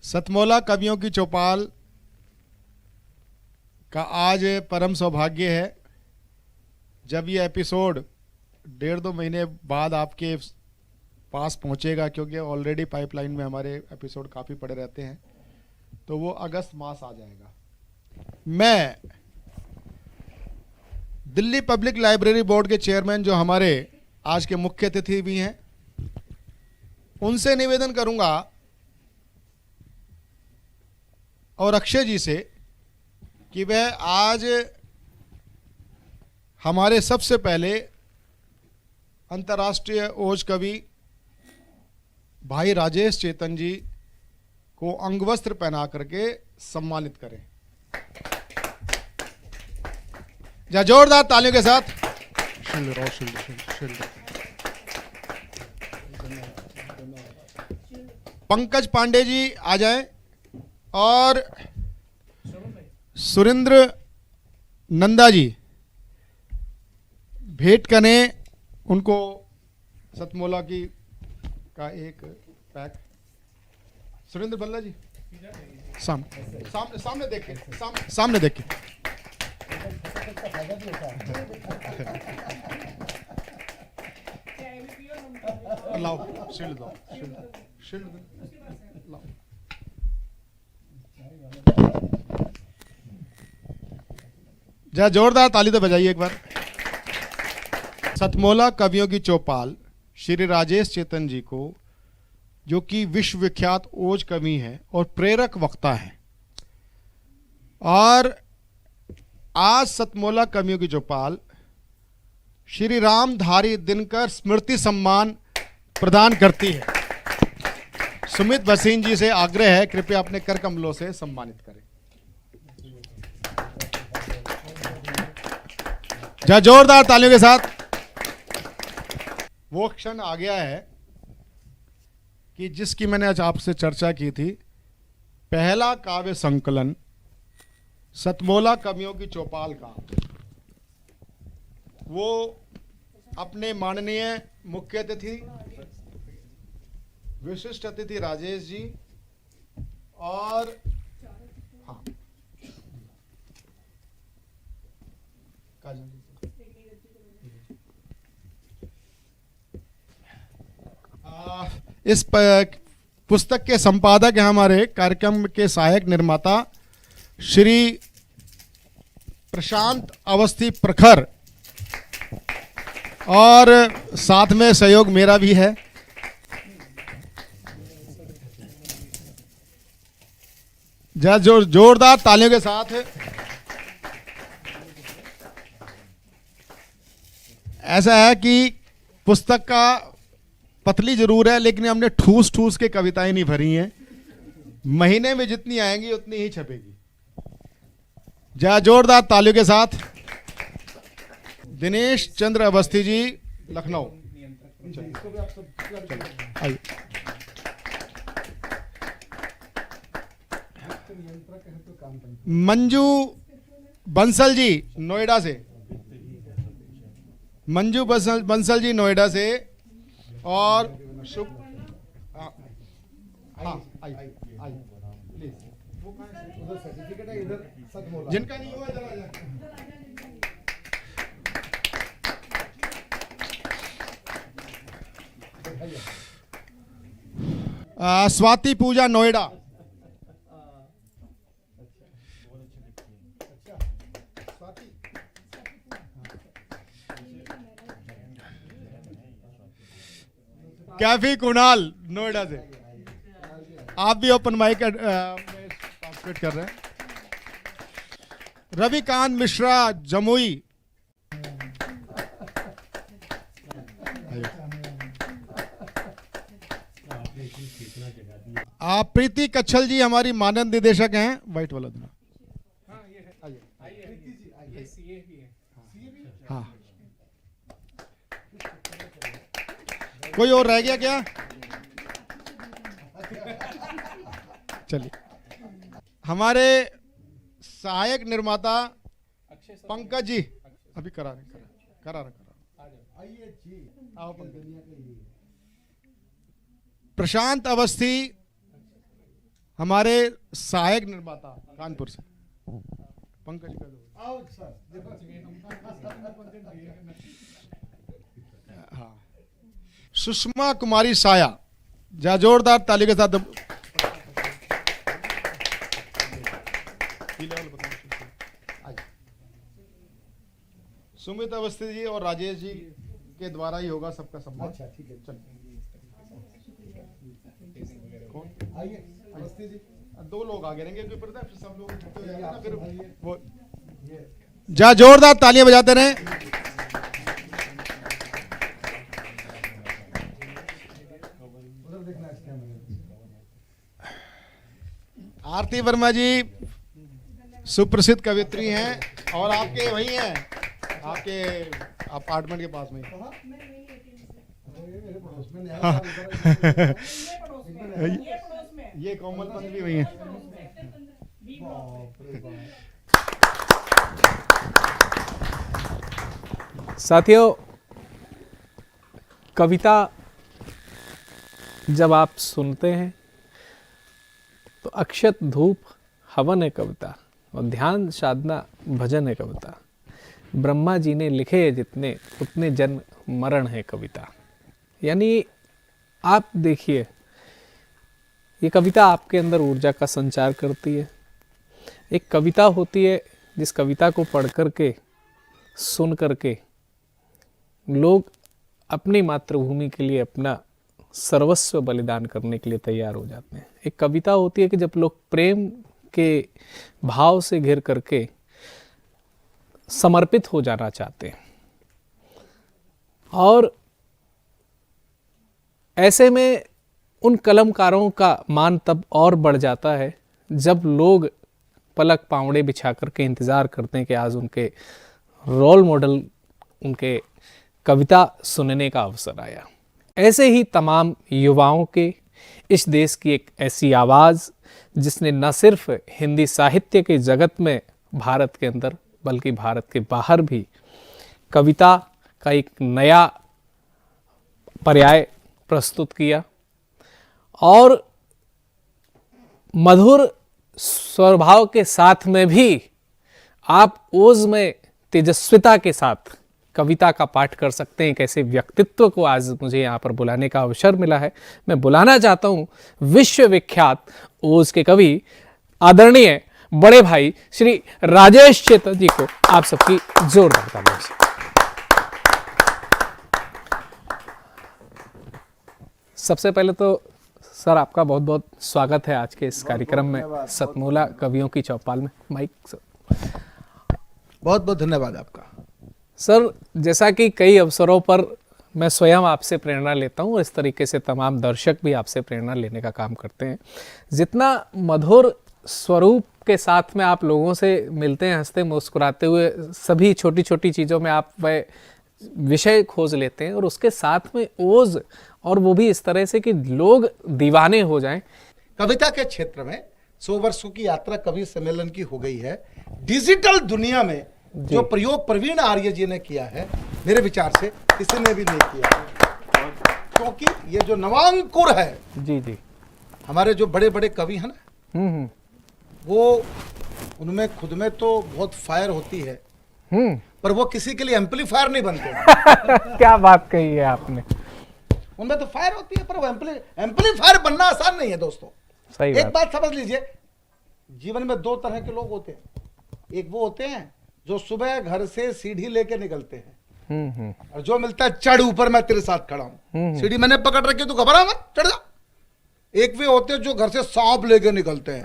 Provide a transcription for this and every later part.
सतमौला कवियों की चौपाल का आज परम सौभाग्य है जब ये एपिसोड 1.5-2 महीने बाद आपके पास पहुंचेगा, क्योंकि ऑलरेडी पाइपलाइन में हमारे एपिसोड काफ़ी पड़े रहते हैं, तो वो अगस्त मास आ जाएगा। मैं दिल्ली पब्लिक लाइब्रेरी बोर्ड के चेयरमैन, जो हमारे आज के मुख्य अतिथि भी हैं, उनसे निवेदन करूंगा और अक्षय जी से कि वह आज हमारे सबसे पहले अंतर्राष्ट्रीय ओज कवि भाई राजेश चेतन जी को अंगवस्त्र पहना करके सम्मानित करें। जा जोरदार तालियों के साथ। पंकज पांडे जी आ जाएं और सुरेंद्र नंदा जी भेंट करें उनको सतमौला की का एक पैक। सुरेंद्र बल्ला जी सामने देख के, सामने देख के। लाओ शील्ड दो, शील्ड लाओ। जरा जोरदार ताली तो बजाइए एक बार। सतमौला कवियों की चौपाल श्री राजेश चेतन जी को, जो कि विश्वविख्यात ओज कवि हैं और प्रेरक वक्ता हैं, और आज सतमौला कवियों की चौपाल श्री रामधारी दिनकर स्मृति सम्मान प्रदान करती है। सुमित भसीन जी से आग्रह है, कृपया अपने कर कमलों से सम्मानित करें। जरा जोरदार तालियों के साथ। वो क्षण आ गया है कि जिसकी मैंने आज आपसे चर्चा की थी। पहला काव्य संकलन सतमौला कवियों की चौपाल का, वो अपने माननीय मुख्य अतिथि विशिष्ट अतिथि राजेश जी और इस पुस्तक के संपादक हैं हमारे कार्यक्रम के सहायक निर्माता श्री प्रशांत अवस्थी प्रखर, और साथ में सहयोग मेरा भी है। जरा जोरदार तालियों के साथ। ऐसा है कि पुस्तक का पतली जरूर है, लेकिन हमने ठूस ठूस के कविताएं नहीं भरी हैं। महीने में जितनी आएंगी उतनी ही छपेगी। जरा जोरदार तालियों के साथ। दिनेश चंद्र अवस्थी जी, लखनऊ। आइए। मंजू बंसल जी नोएडा से, मंजू बंसल जी नोएडा से, और शुभ जिनका नहीं हुआ स्वाति पूजा नोएडा। कैफी कुणाल नोएडा से, आप भी ओपन माइक पार्टिसिपेट कर रहे हैं। रविकांत मिश्रा जमुई। आप प्रीति कच्छल जी हमारी मानद निदेशक हैं, व्हाइट वाला देना। हाँ, कोई और रह गया क्या? चलिए, हमारे सहायक निर्माता पंकज जी अभी करा रहे। प्रशांत अवस्थी हमारे सहायक निर्माता कानपुर से पंकज का हाँ, सुषमा कुमारी साया, जोरदार ताली के साथ। सुमित अवस्थी जी और राजेश जी के द्वारा ही होगा सबका सम्मान। अच्छा ठीक है, चलिए आइए अवस्थी जी। 2 लोग आगे रहेंगे क्योंकि पता है फिर सब लोग इकट्ठे हो जाएंगे ना, फिर वो जोरदार तालियां बजाते रहें। उधर देखना इस कैमरे में। आरती वर्मा जी सुप्रसिद्ध कवित्री हैं और आपके वही हैं, आपके अपार्टमेंट के पास में। ये मेरे पड़ोस में नया हाँ। साल उधर ये कोमल पंत भी वही हैं। बाप रे बाप। साथियों, कविता जब आप सुनते हैं तो अक्षत धूप हवन है कविता, और ध्यान साधना भजन है कविता। ब्रह्मा जी ने लिखे हैं जितने, उतने जन्म मरण है कविता। यानी आप देखिए, ये कविता आपके अंदर ऊर्जा का संचार करती है। एक कविता होती है जिस कविता को पढ़ करके, सुन करके लोग अपनी मातृभूमि के लिए अपना सर्वस्व बलिदान करने के लिए तैयार हो जाते हैं। एक कविता होती है कि जब लोग प्रेम के भाव से घिर करके समर्पित हो जाना चाहते हैं, और ऐसे में उन कलमकारों का मान तब और बढ़ जाता है जब लोग पलक पावड़े बिछा करके इंतज़ार करते हैं कि आज उनके रोल मॉडल, उनके कविता सुनने का अवसर आया। ऐसे ही तमाम युवाओं के इस देश की एक ऐसी आवाज़ जिसने न सिर्फ हिंदी साहित्य के जगत में भारत के अंदर बल्कि भारत के बाहर भी कविता का एक नया पर्याय प्रस्तुत किया, और मधुर स्वभाव के साथ में भी आप ओज में तेजस्विता के साथ कविता का पाठ कर सकते हैं। कैसे व्यक्तित्व को आज मुझे यहाँ पर बुलाने का अवसर मिला है। मैं बुलाना चाहता हूँ विश्वविख्यात ओज के कवि आदरणीय बड़े भाई श्री राजेश चेतन जी को आप सबकी जोरदार तालियों से। सबसे पहले तो सर आपका बहुत बहुत स्वागत है आज के इस कार्यक्रम में, सतमूला कवियों की चौपाल में। Mic sir. बहुत बहुत धन्यवाद आपका। सर, जैसा कि कई अवसरों पर मैं स्वयं आपसे प्रेरणा लेता हूँ और इस तरीके से तमाम दर्शक भी आपसे प्रेरणा लेने का काम करते हैं। जितना मधुर स्वरूप के साथ में आप लोगों से मिलते हैं, हंसते मुस्कुराते हुए, सभी छोटी छोटी चीज़ों में आप वह विषय खोज लेते हैं, और उसके साथ में ओज, और वो भी इस तरह से कि लोग दीवाने हो जाएं। कविता के क्षेत्र में 100 वर्षों की यात्रा कवि सम्मेलन की हो गई है। डिजिटल दुनिया में जो प्रयोग प्रवीण आर्य जी ने किया है, मेरे विचार से किसी ने भी नहीं किया है, क्योंकि ये जो नवांकुर है, जी जी, हमारे जो बड़े बड़े कवि हैं ना, वो उनमें खुद में तो बहुत फायर होती है, पर वो किसी के लिए एम्पलीफायर नहीं बनते। क्या बात कही है आपने। उनमें तो फायर होती है, पर वो एम्पलीफायर बनना आसान नहीं है दोस्तों। सही एक बात समझ लीजिए, जीवन में 2 तरह के लोग होते हैं। एक वो होते हैं जो सुबह घर से सीढ़ी लेके निकलते हैं, और जो मिलता है चढ़ ऊपर, मैं तेरे साथ खड़ा हूं, सीढ़ी मैंने पकड़ रखी, तू घबरा मत, चढ़ जा। एक वे होते हैं जो घर से सांप लेके निकलते हैं,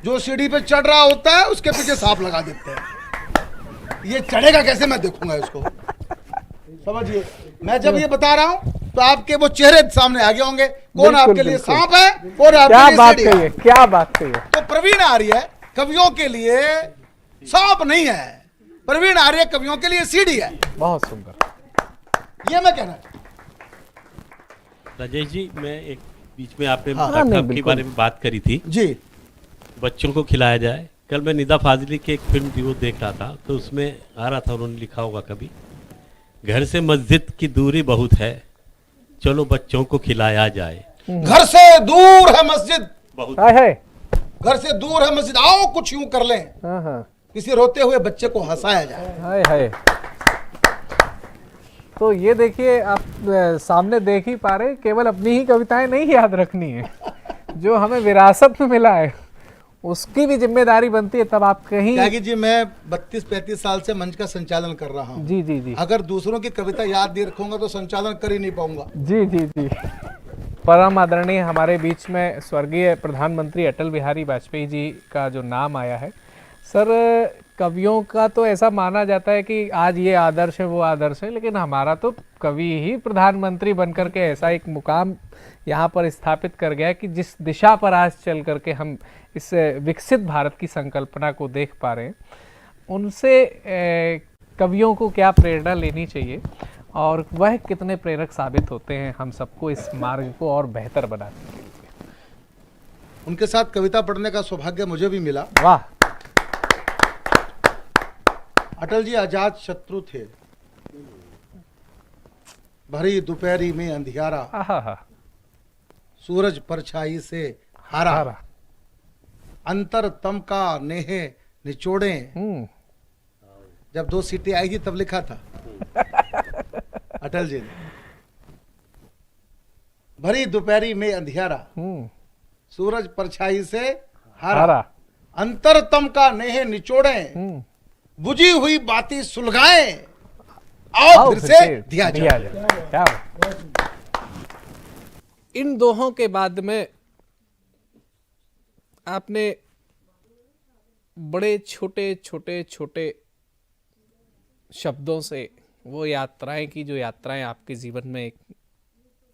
जो सीढ़ी पे चढ़ रहा होता है उसके पीछे सांप लगा देते हैं। ये चढ़ेगा कैसे, मैं देखूंगा इसको। समझिए, मैं जब ये बता रहा हूं तो आपके वो चेहरे सामने आगे होंगे, कौन आपके लिए सांप है, कौन आपके लिए सीढ़ी है। क्या बात कही है। तो प्रवीण आर्य कवियों के लिए सांप नहीं है, प्रवीण आर्य कवियों के लिए सीढ़ी है। बहुत सुंदर। ये मैं कहना। राजेश जी, मैं एक बीच में आपने हाँ, स्टार्टअप के बारे में बात करी थी, जी, बच्चों को खिलाया जाए। कल मैं निदा फाजली की एक फिल्म थी वो देख रहा था, तो उसमें आ रहा था, उन्होंने लिखा होगा कभी, घर से मस्जिद की दूरी बहुत है, चलो बच्चों को खिलाया जाए। घर से दूर है मस्जिद, बहुत हाय हाय। घर से दूर है मस्जिद, आओ कुछ यूं कर लें, हाँ हाँ। किसी रोते हुए बच्चे को हंसाया जाए। हाय हाय। तो ये देखिए आप सामने देख ही पा रहे हैं, केवल अपनी ही कविताएं नहीं याद रखनी है, जो हमें विरासत में मिला है उसकी भी जिम्मेदारी बनती है। तब आप कहीं त्यागी जी, मैं 32-35 साल से मंच का संचालन कर रहा हूँ। जी जी जी अगर दूसरों की कविता याद नहीं रखूंगा तो संचालन कर ही नहीं पाऊंगा। जी जी जी। परम आदरणीय हमारे बीच में स्वर्गीय प्रधानमंत्री अटल बिहारी वाजपेयी जी का जो नाम आया है, सर कवियों का तो ऐसा माना जाता है कि आज ये आदर्श है वो आदर्श है, लेकिन हमारा तो कवि ही प्रधानमंत्री बनकर के ऐसा एक मुकाम यहाँ पर स्थापित कर गया है कि जिस दिशा पर आज चल करके हम इस विकसित भारत की संकल्पना को देख पा रहे हैं, उनसे कवियों को क्या प्रेरणा लेनी चाहिए और वह कितने प्रेरक साबित होते हैं हम सबको इस मार्ग को और बेहतर बनाने के लिए। उनके साथ कविता पढ़ने का सौभाग्य मुझे भी मिला। वाह। अटल जी अजात शत्रु थे। भरी दोपहरी में अंधियारा, आहा। सूरज परछाई से हारा, अंतर तम का नेहे निचोड़े। जब 2 सीटें आई थी तब लिखा था अटल जी ने, भरी दोपहरी में अंधियारा, सूरज परछाई से हारा, अंतर तम का नेहे निचोड़े, बुझी हुई बातें सुलगाएं, आओ फिर से दिया जाए। क्या इन दोहों के बाद में आपने बड़े छोटे छोटे छोटे शब्दों से वो यात्राएं की जो यात्राएं आपके जीवन में एक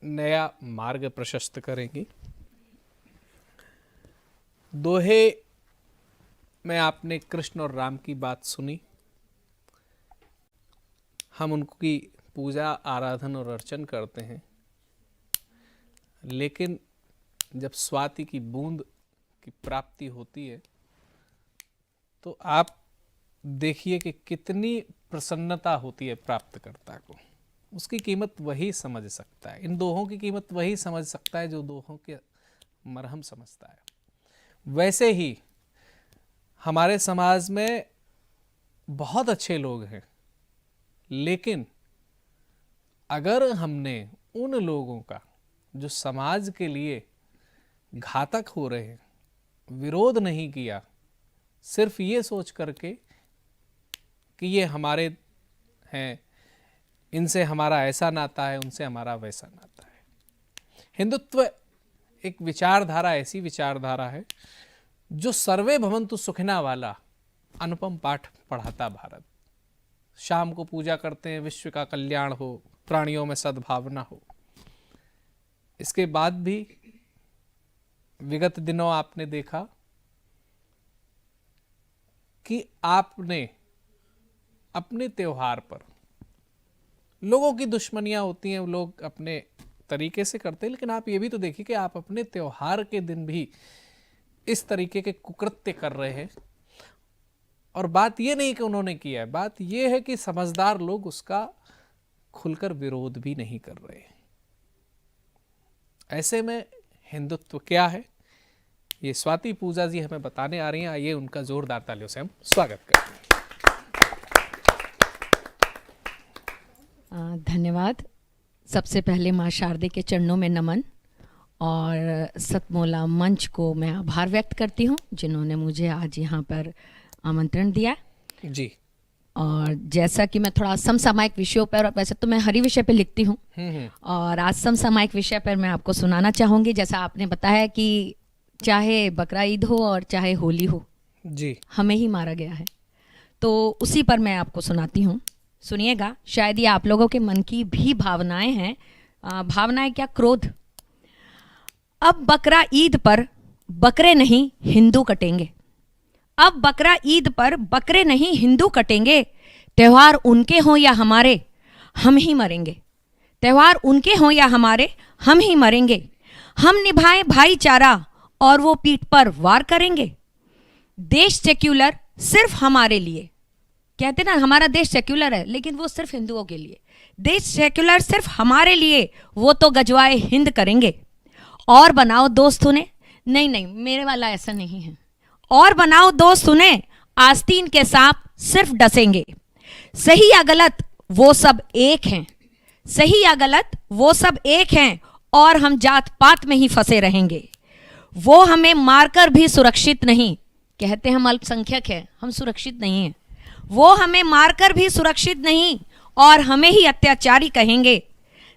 नया मार्ग प्रशस्त करेंगी। दोहे में आपने कृष्ण और राम की बात सुनी, हम उनकी पूजा आराधन और अर्चन करते हैं, लेकिन जब स्वाति की बूंद की प्राप्ति होती है तो आप देखिए कि कितनी प्रसन्नता होती है प्राप्तकर्ता को। उसकी कीमत वही समझ सकता है, इन दोहों की कीमत वही समझ सकता है जो दोहों के मरहम समझता है। वैसे ही हमारे समाज में बहुत अच्छे लोग हैं, लेकिन अगर हमने उन लोगों का जो समाज के लिए घातक हो रहे हैं विरोध नहीं किया, सिर्फ ये सोच करके कि ये हमारे हैं, इनसे हमारा ऐसा नाता है, उनसे हमारा वैसा नाता है। हिंदुत्व एक विचारधारा, ऐसी विचारधारा है जो सर्वे भवन्तु सुखिना वाला अनुपम पाठ पढ़ाता भारत। शाम को पूजा करते हैं विश्व का कल्याण हो, प्राणियों में सद्भावना हो। इसके बाद भी विगत दिनों आपने देखा कि आपने अपने त्योहार पर, लोगों की दुश्मनियां होती हैं, लोग अपने तरीके से करते हैं, लेकिन आप ये भी तो देखिए कि आप अपने त्योहार के दिन भी इस तरीके के कुकृत्य कर रहे हैं। और बात ये नहीं कि उन्होंने किया है, बात ये है कि समझदार लोग उसका खुलकर विरोध भी नहीं कर रहे हैं। ऐसे में हिंदुत्व क्या है, ये स्वाति पूजा जी हमें बताने आ रही हैं। आइए उनका जोरदार तालियों से हम स्वागत करते हैं। धन्यवाद। सबसे पहले माँ शारदे के चरणों में नमन और सतमोला मंच को मैं आभार व्यक्त करती हूँ जिन्होंने मुझे आज यहाँ पर आमंत्रण दिया जी। और जैसा कि मैं थोड़ा समसामयिक विषयों पर, वैसे तो मैं हरी विषय पर लिखती हूँ और आज समसामयिक विषय पर मैं आपको सुनाना चाहूँगी। जैसा आपने बताया कि चाहे बकरा ईद हो और चाहे होली हो जी, हमें ही मारा गया है, तो उसी पर मैं आपको सुनाती हूँ। सुनिएगा, शायद ये आप लोगों के मन की भी भावनाएं हैं। भावनाएं क्या, क्रोध। अब बकरा ईद पर बकरे नहीं हिंदू कटेंगे, अब बकरा ईद पर बकरे नहीं हिंदू कटेंगे। त्योहार उनके हों या हमारे, हम ही मरेंगे। त्योहार उनके हों या हमारे, हम ही मरेंगे। हम निभाएं भाईचारा और वो पीठ पर वार करेंगे। देश सेक्युलर सिर्फ हमारे लिए, कहते ना हमारा देश सेक्युलर है, लेकिन वो सिर्फ हिंदुओं के लिए। देश सेक्युलर सिर्फ हमारे लिए, वो तो गजवाए हिंद करेंगे। और बनाओ दोस्त उन्हें, नहीं नहीं, मेरे वाला ऐसा नहीं है। और बनाओ दो सुने, आस्तीन के सांप सिर्फ डसेंगे। सही या गलत वो सब एक हैं, सही या गलत वो सब एक हैं, और हम जात पात में ही फंसे रहेंगे। वो हमें मारकर भी सुरक्षित नहीं, कहते हम अल्पसंख्यक हैं, हम सुरक्षित नहीं हैं। वो हमें मारकर भी सुरक्षित नहीं, और हमें ही अत्याचारी कहेंगे।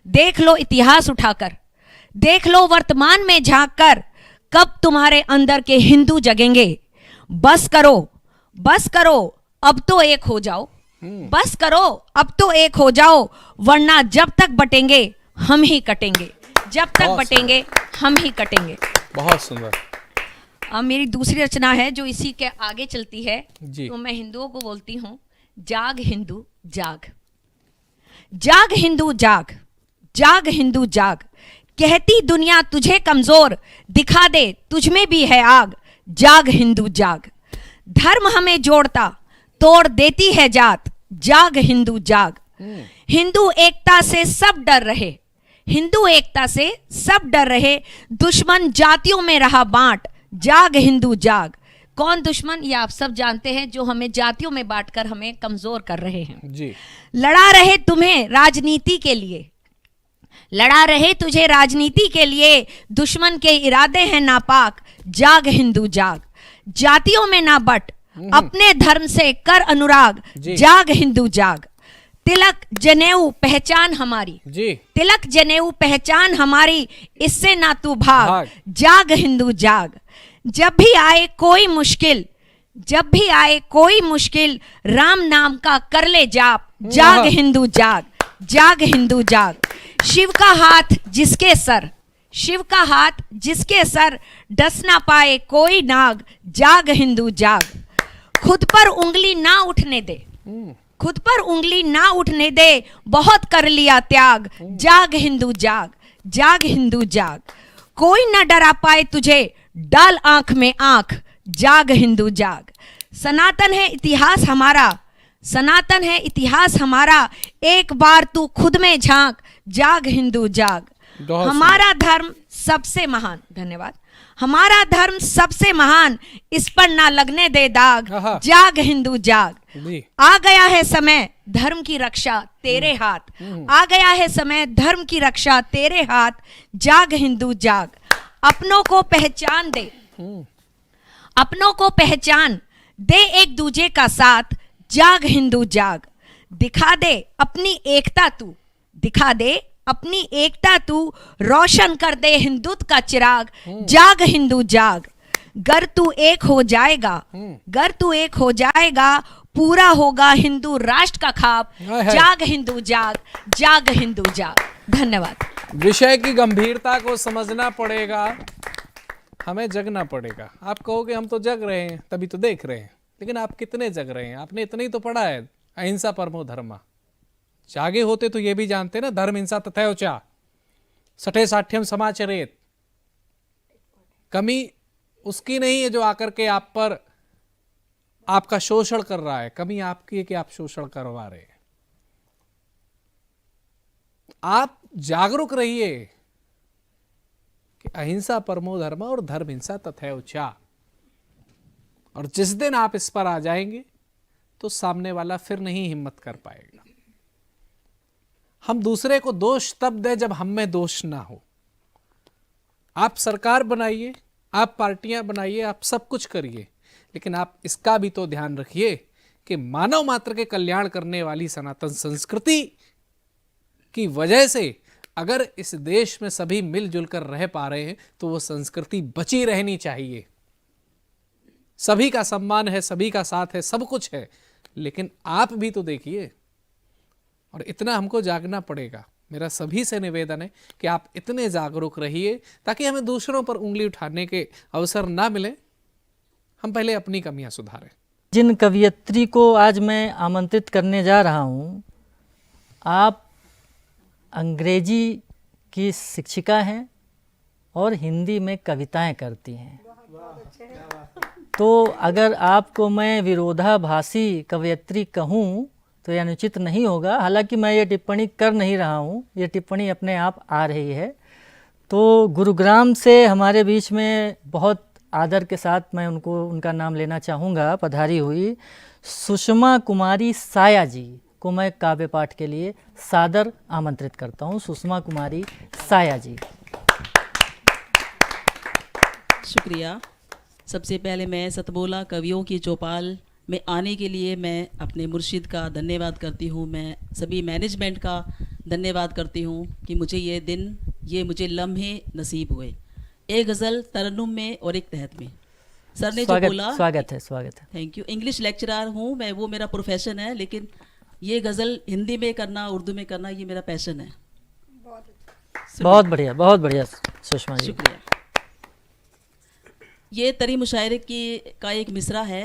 देख लो इतिहास उठाकर, देख लो वर्तमान में झांक कर, कब तुम्हारे अंदर के हिंदू जगेंगे। बस करो, बस करो, अब तो एक हो जाओ, बस करो, अब तो एक हो जाओ, वरना जब तक बटेंगे हम ही कटेंगे, जब तक बटेंगे हम ही कटेंगे। बहुत सुंदर। अब मेरी दूसरी रचना है जो इसी के आगे चलती है जी। तो मैं हिंदुओं को बोलती हूँ, जाग हिंदू जाग, जाग हिंदू जाग, जाग हिंदू जाग। कहती दुनिया तुझे कमजोर, दिखा दे तुझ में भी है आग, जाग हिंदू जाग। धर्म हमें जोड़ता, तोड़ देती है जात, जाग हिंदू जाग। हिंदू एकता से सब डर रहे, हिंदू एकता से सब डर रहे, दुश्मन जातियों में रहा बांट, जाग हिंदू जाग। कौन दुश्मन, ये आप सब जानते हैं, जो हमें जातियों में बांटकर हमें कमजोर कर रहे हैं। जी। लड़ा रहे तुम्हें राजनीति के लिए, लड़ा रहे तुझे राजनीति के लिए, दुश्मन के इरादे हैं नापाक, जाग हिंदू जाग। जातियों में ना बट, अपने धर्म से कर अनुराग, जाग हिंदू जाग। तिलक जनेऊ पहचान हमारी, जी। तिलक जनेऊ पहचान हमारी, इससे ना तू भाग, जाग हिंदू जाग। जब भी आए कोई मुश्किल, जब भी आए कोई मुश्किल, राम नाम का कर ले जाप, जाग हिंदू जाग, जाग हिंदू जाग। शिव का हाथ जिसके सर, शिव का हाथ जिसके सर, डस ना पाए कोई नाग, जाग हिंदू जाग। खुद पर उंगली ना उठने दे, खुद पर उंगली ना उठने दे, बहुत कर लिया त्याग, जाग हिंदू जाग, जाग हिंदू जाग। कोई ना डरा पाए तुझे, डाल आंख में आंख, जाग हिंदू जाग। सनातन है इतिहास हमारा, सनातन है इतिहास हमारा, एक बार तू खुद में झांक, जाग हिंदू जाग। हमारा धर्म सबसे महान, धन्यवाद, हमारा धर्म सबसे महान, इस पर ना लगने दे दाग, जाग हिंदू जाग। आ गया है समय धर्म की रक्षा तेरे हाथ, आ गया है समय धर्म की रक्षा तेरे हाथ, जाग हिंदू जाग। अपनों को पहचान दे, अपनों को पहचान दे, एक दूजे का साथ, जाग हिंदू जाग। दिखा दे अपनी एकता तू, दिखा दे अपनी एकता तू, रोशन कर दे हिंदुत्व का चिराग, जाग हिंदू जाग। गर तू एक हो जाएगा, गर तू एक हो जाएगा, पूरा होगा हिंदू राष्ट्र का ख्वाब, जाग हिंदू जाग, जाग हिंदू जाग। धन्यवाद। विषय की गंभीरता को समझना पड़ेगा, हमें जगना पड़ेगा। आप कहोगे हम तो जग रहे हैं, तभी तो देख रहे हैं, लेकिन आप कितने जग रहे हैं? आपने इतना ही तो पढ़ा है, अहिंसा परमो धर्मा। जागे होते तो ये भी जानते ना, धर्म हिंसा तथैवचा सठे साठ्यम समाचरेत। कमी उसकी नहीं है जो आकर के आप पर आपका शोषण कर रहा है, कमी आपकी है कि आप शोषण करवा रहे हैं। आप जागरूक रहिए कि अहिंसा परमो धर्म और धर्म हिंसा तथैवचा। और जिस दिन आप इस पर आ जाएंगे तो सामने वाला फिर नहीं हिम्मत कर पाएगा। हम दूसरे को दोष तब दें जब हम में दोष ना हो। आप सरकार बनाइए, आप पार्टियां बनाइए, आप सब कुछ करिए, लेकिन आप इसका भी तो ध्यान रखिए कि मानव मात्र के कल्याण करने वाली सनातन संस्कृति की वजह से अगर इस देश में सभी मिलजुल कर रह पा रहे हैं तो वो संस्कृति बची रहनी चाहिए। सभी का सम्मान है, सभी का साथ है, सब कुछ है, लेकिन आप भी तो देखिए। और इतना हमको जागना पड़ेगा। मेरा सभी से निवेदन है कि आप इतने जागरूक रहिए ताकि हमें दूसरों पर उंगली उठाने के अवसर ना मिले। हम पहले अपनी कमियां सुधारें। जिन कवयित्री को आज मैं आमंत्रित करने जा रहा हूं, आप अंग्रेजी की शिक्षिका हैं और हिंदी में कविताएं करती हैं। तो अगर आपको मैं विरोधाभासी कवयित्री कहूं तो यह अनुचित नहीं होगा। हालांकि मैं ये टिप्पणी कर नहीं रहा हूँ, ये टिप्पणी अपने आप आ रही है। तो गुरुग्राम से हमारे बीच में बहुत आदर के साथ मैं उनका नाम लेना चाहूँगा, पधारी हुई सुषमा कुमारी साया जी को मैं काव्य पाठ के लिए सादर आमंत्रित करता हूँ। सुषमा कुमारी साया जी। शुक्रिया। सबसे पहले मैं सतबोला कवियों की चौपाल में आने के लिए मैं अपने मुर्शिद का धन्यवाद करती हूँ। मैं सभी मैनेजमेंट का धन्यवाद करती हूँ कि मुझे ये दिन, ये मुझे लम्हे नसीब हुए। एक गज़ल तरन्नुम में और एक तहत में। सर ने जो बोला, स्वागत है। Thank you. इंग्लिश लेक्चरर हूँ मैं, वो मेरा प्रोफेशन है, लेकिन ये गज़ल हिंदी में करना, उर्दू में करना, ये मेरा पैशन है। बहुत बढ़िया सुषमा जी। शुक्रिया। ये तरी मुशायरे का एक मिसरा है,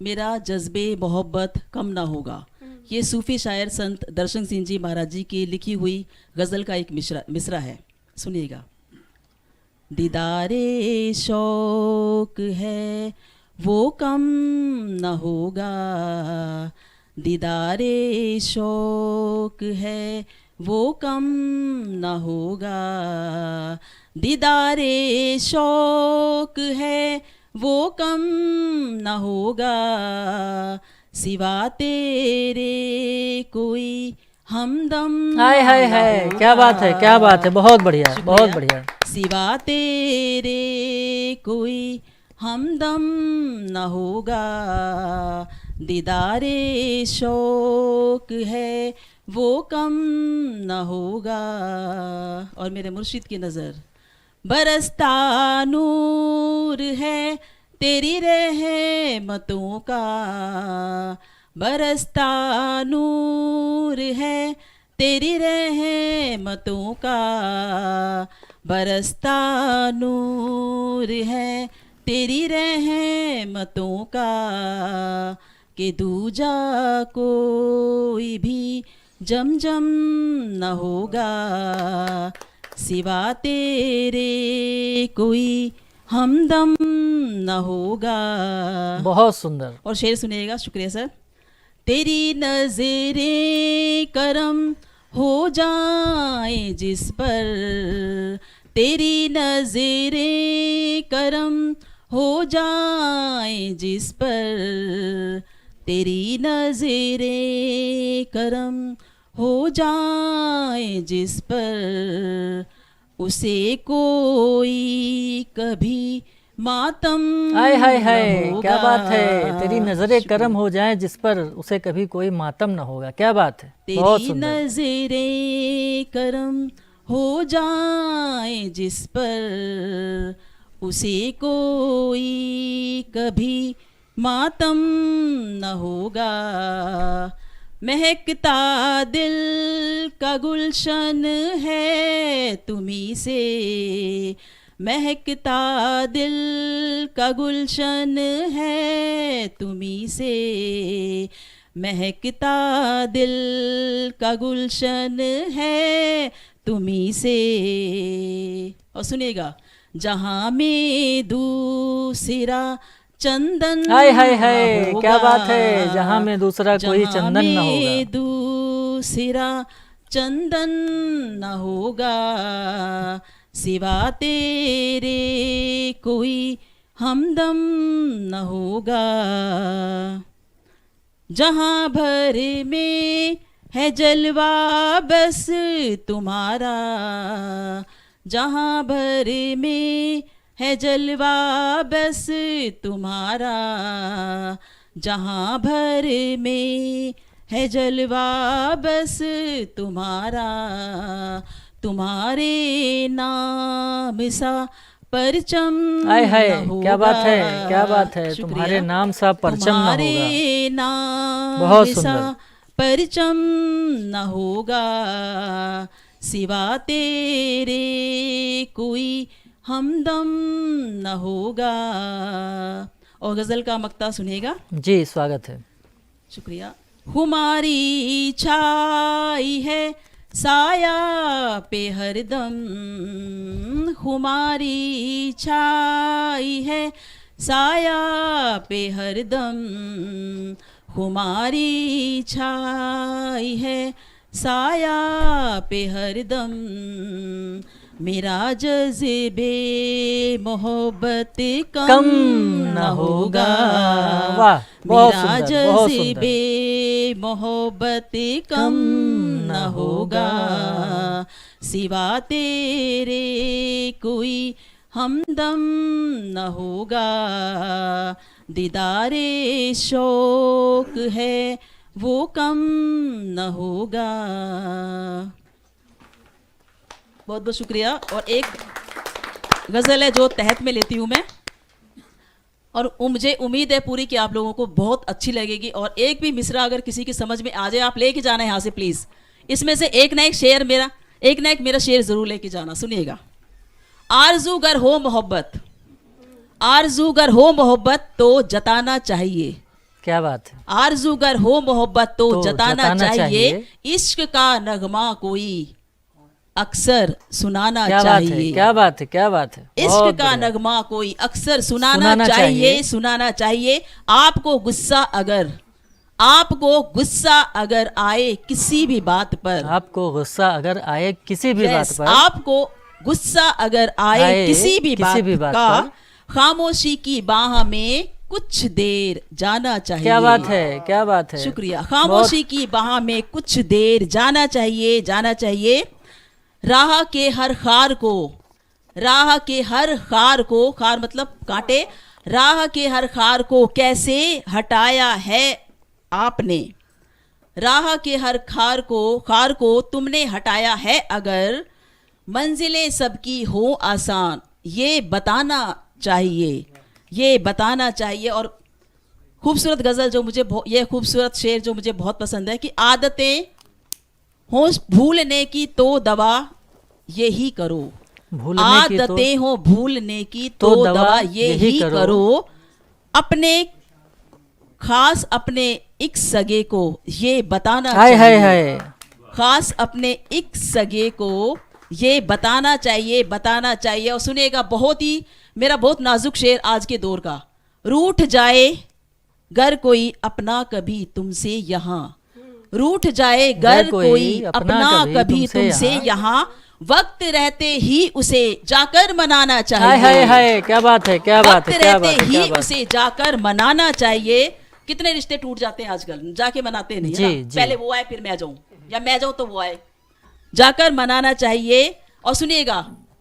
मेरा जज्बे मोहब्बत कम ना होगा। ये सूफ़ी शायर संत दर्शन सिंह जी महाराज जी की लिखी हुई गज़ल का एक मिसरा है, सुनिएगा। दीदारे शौक है वो कम न होगा, दीदारे शौक है वो कम न होगा, दीदारे शौक है वो कम न होगा, सिवा तेरे कोई हमदम। हाय क्या बात है, बहुत बढ़िया। सिवा तेरे कोई हमदम न होगा, दीदारे शौक है वो कम न होगा। और मेरे मुर्शिद की नज़र, बरसता नूर है तेरी रहमतों का, बरसता नूर है तेरी रहमतों का, बरसता नूर है तेरी रहमतों का, कि दूजा कोई भी जम न होगा, सिवा तेरे कोई हमदम न होगा। बहुत सुंदर। और शेर सुनिएगा। शुक्रिया सर। तेरी नज़रें करम हो जाए जिस पर, तेरी नज़रें करम हो जाए जिस पर, तेरी नज़रें करम हो जाए जिस पर, उसे कोई कभी मातम। हाय क्या बात है। तेरी नजरें करम हो जाएं जिस पर, उसे कभी कोई मातम न होगा। क्या बात है, तेरी नजरें करम हो जाएं जिस पर, उसे कोई कभी मातम न होगा। महकता दिल का गुलशन है तुम्ही से, महकता दिल का गुलशन है तुम्ही से, महकता दिल का गुलशन है तुम्ही से। और सुनिएगा, जहाँ में दूसरा चंदन। हाय क्या बात है। जहाँ में दूसरा कोई चंदन न होगा, दूसरा चंदन न होगा, सिवा तेरे कोई हमदम न होगा। जहाँ भर में है जलवा बस तुम्हारा, जहाँ भर में है जलवा बस तुम्हारा, जहाँ भर में है जलवा बस तुम्हारा, तुम्हारे नाम सा परचम न होगा। क्या बात है, क्या बात है। तुम्हारे नाम सा परचम न होगा। तुम्हारे नाम बहुत सा सुंदर। परचम न होगा, सिवा तेरे कोई हमदम न होगा। और गज़ल का मक्ता सुनिएगा। जी स्वागत है। शुक्रिया। हमारी छाई है साया पे हरदम, हमारी छाई है साया पे हरदम, हमारी छाई है साया पे हरदम, मेरा जज़्बे मोहब्बत कम कम न न होगा। होगा। वाह, बहुत मेरा सुंदर, बहुत सुंदर। जज़्बे मोहब्बत कम न होगा। सिवा तेरे कोई हमदम न होगा। दीदारे शौक है वो कम न होगा। बहुत बहुत शुक्रिया। और एक गज़ल है जो तहत में लेती हूँ मैं, और मुझे उम्मीद है पूरी कि आप लोगों को बहुत अच्छी लगेगी। और एक भी मिसरा अगर किसी की समझ में आ जाए, आप लेके जाना है यहाँ से प्लीज़। इसमें से एक ना एक शेर मेरा, एक ना एक मेरा शेर ज़रूर लेके जाना। सुनिएगा। आरज़ूगर हो मोहब्बत, आरज़ूगर हो मोहब्बत तो जताना चाहिए। क्या बात है। आरज़ूगर हो मोहब्बत तो जताना चाहिए। चाहिए। इश्क का नगमा कोई अक्सर सुनाना क्या बात है, चाहिए। क्या बात है, क्या बात है। इश्क बहुत का बढ़िया। नगमा कोई अक्सर सुनाना सुनाना चाहिए, चाहिए। सुनाना चाहिए। आपको गुस्सा अगर, आपको गुस्सा अगर आए किसी भी बात पर, आपको गुस्सा अगर आए किसी भी बात Yes, पर, आपको गुस्सा अगर आए किसी भी बात का, खामोशी की बाह में कुछ देर जाना चाहिए। क्या बात है, क्या बात है। शुक्रिया। खामोशी की बाह में कुछ देर जाना चाहिए, जाना चाहिए। राह के हर खार को, राह के हर खार को, खार मतलब कांटे, राह के हर खार को कैसे हटाया है आपने। राह के हर खार को तुमने हटाया है अगर, मंजिलें सबकी हो आसान ये बताना चाहिए, ये बताना चाहिए। और खूबसूरत गज़ल जो मुझे ये खूबसूरत शेर जो मुझे बहुत पसंद है कि आदतें हो भूलने की तो दवा यही करो। भूलने की तो आदतें हो भूलने की तो दवा यही करो। अपने खास अपने एक सगे को ये बताना हाय हाय चाहिए। हाय। खास अपने एक सगे को ये बताना चाहिए, बताना चाहिए। और सुनिएगा, बहुत ही मेरा बहुत नाजुक शेर आज के दौर का। रूठ जाए गर कोई अपना कभी तुमसे यहाँ, रूठ जाए गर कोई अपना कभी तुमसे यहाँ, वक्त रहते ही उसे जाकर मनाना चाहिए। हाय हाय हाय, क्या बात है, क्या बात है, वक्त क्या बात रहते है, क्या ही बात है। उसे जाकर मनाना चाहिए। कितने रिश्ते टूट जाते हैं आजकल, जाके मनाते नहीं जी, है ना? जी। पहले वो आए फिर मैं जाऊं, या मैं जाऊं तो वो आए। जाकर मनाना चाहिए। और सुनिएगा,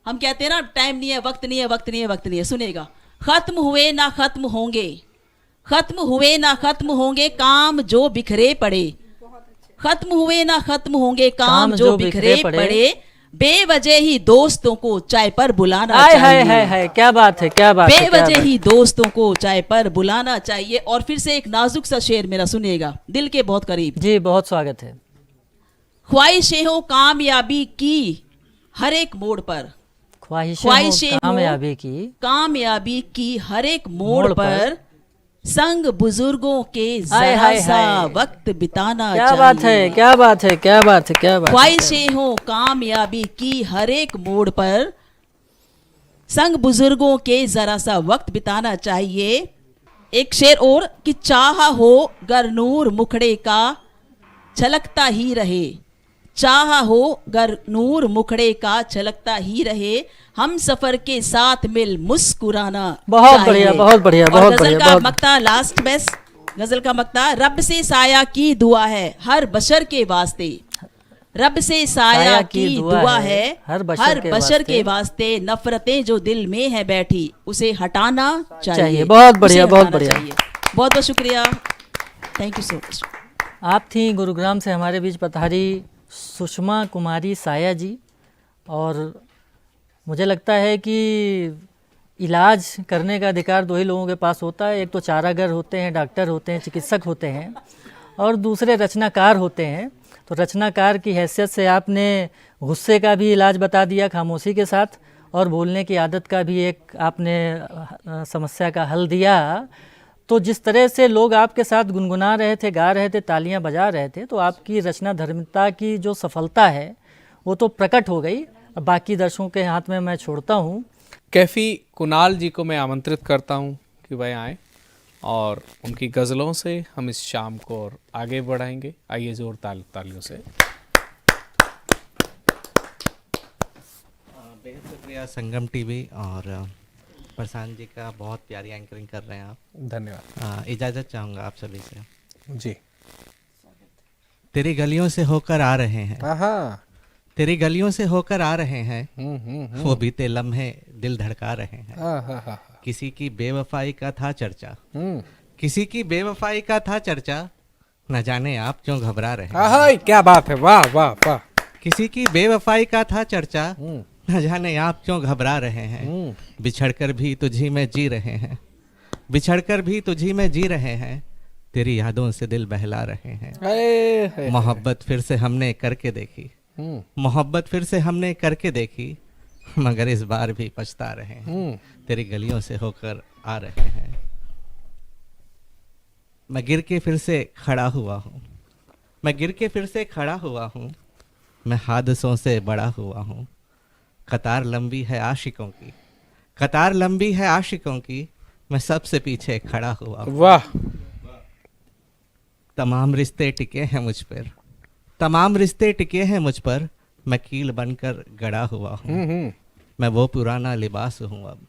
हम कहते हैं ना टाइम नहीं है, वक्त नहीं है, वक्त नहीं है, वक्त नहीं है। सुनिएगा, खत्म हुए ना खत्म होंगे, खत्म हुए ना खत्म होंगे काम जो बिखरे पड़े, खत्म हुए ना खत्म होंगे काम जो बिखरे पड़े। बेवजह ही दोस्तों को चाय पर बुलाना हाय हाय चाहिए। हाय हाय, क्या बात है, क्या बात है, क्या बेवजह बात ही दोस्तों को चाय पर बुलाना चाहिए। और फिर से एक नाजुक सा शेर मेरा सुनिएगा, दिल के बहुत करीब। जी, बहुत स्वागत है। ख्वाहिशें हो कामयाबी की हर एक मोड़ पर, ख्वाहिशें हो कामयाबी की हर एक मोड़ पर, संग बुजुर्गों के हाय जरा हाय सा हाय। वक्त बिताना क्या चाहिए। बात है, क्या बात है, क्या बात है, क्या बात है। ख्वाहिशें हो कामयाबी की हर एक मोड़ पर, संग बुजुर्गों के जरा सा वक्त बिताना चाहिए। एक शेर और कि चाह हो गर नूर मुखड़े का छलकता ही रहे, चाह हो गर नूर मुखड़े का छलकता ही रहे, हम सफर के साथ मिल मुस्कुराना बहुत चाहिए। बढ़िया, बहुत बढ़िया, और बहुत गजल बढ़िया, का बहुत- मक्ता लास्ट बेस्ट गजल का मक्ता, रब से साया की दुआ है हर बशर के वास्ते, रब से साया की दुआ है हर बशर के वास्ते, नफरतें जो दिल में है बैठी उसे हटाना चाहिए। बहुत बढ़िया, उसे बहुत हटाना बढ़िया। चाहिए। बहुत बहुत शुक्रिया, थैंक यू सो मच। आप थी गुरुग्राम से हमारे बीच पधारी सुषमा कुमारी साया जी। और मुझे लगता है कि इलाज करने का अधिकार दो ही लोगों के पास होता है, एक तो चारागर होते हैं, डॉक्टर होते हैं, चिकित्सक होते हैं, और दूसरे रचनाकार होते हैं। तो रचनाकार की हैसियत से आपने गुस्से का भी इलाज बता दिया खामोशी के साथ, और भूलने की आदत का भी एक आपने समस्या का हल दिया। तो जिस तरह से लोग आपके साथ गुनगुना रहे थे, गा रहे थे, तालियां बजा रहे थे, तो आपकी रचना धर्मिता की जो सफलता है वो तो प्रकट हो गई। अब बाकी दर्शकों के हाथ में मैं छोड़ता हूँ। कैफ़ी कुणाल जी को मैं आमंत्रित करता हूँ कि वह आएँ और उनकी गज़लों से हम इस शाम को और आगे बढ़ाएंगे। आइए जोरदार तालियों से। शुक्रिया संगम टीवी और प्रशांत जी का, बहुत प्यारी एंकरिंग कर रहे हैं आप। धन्यवाद इजाज़त चाहूँगा आप सभी से। जी। तेरी गलियों से होकर आ रहे हैं, आहा। तेरी गलियों से होकर आ रहे हैं, हम्म। वो बीते लम्हे दिल धड़का रहे हैं। आहा। किसी की बेवफाई का था चर्चा, हम्म। किसी की बेवफाई का था चर्चा, न जाने आप क्यों घबरा रहे हैं। आहा, क्या बात है, वाह वाह वाह। किसी की बेवफाई का था चर्चा, हम्म। न जाने आप क्यों घबरा रहे हैं। बिछड़कर भी तुझी में जी रहे हैं, बिछड़कर भी तुझी में जी रहे हैं, तेरी यादों से दिल बहला रहे हैं। मोहब्बत फिर से हमने करके देखी, मोहब्बत फिर से हमने करके देखी, मगर इस बार भी पछता रहे हैं। तेरी गलियों से होकर आ रहे हैं। मैं गिर के फिर से खड़ा हुआ हूँ, मैं गिर के फिर से खड़ा हुआ हूँ, मैं हादसों से बड़ा हुआ हूँ। कतार लंबी है आशिकों की, कतार लंबी है आशिकों की, मैं सबसे पीछे खड़ा हुआ हूँ। वाह। तमाम रिश्ते टिके हैं मुझ पर, तमाम रिश्ते टिके हैं मुझ पर, मैं कील बनकर गड़ा हुआ हूँ। मैं वो पुराना लिबास हूँ अब,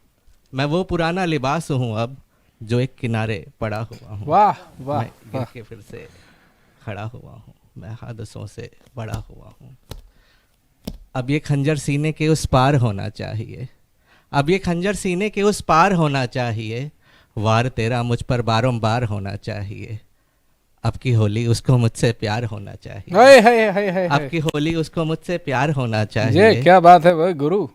मैं वो पुराना लिबास हूँ अब, जो एक किनारे पड़ा हुआ हूँ। वाह वाह मैं गिर के फिर से खड़ा हुआ हूँ, मैं हादसों से बड़ा हुआ हूँ। अब ये खंजर सीने के उस पार होना चाहिए, अब ये खंजर सीने के उस पार होना चाहिए, वार तेरा मुझ पर बारंबार होना चाहिए। अब की होली उसको मुझसे प्यार होना चाहिए, हाय हाय हाय हाय। अब की होली उसको मुझसे प्यार होना चाहिए। ये क्या बात है भाई गुरु।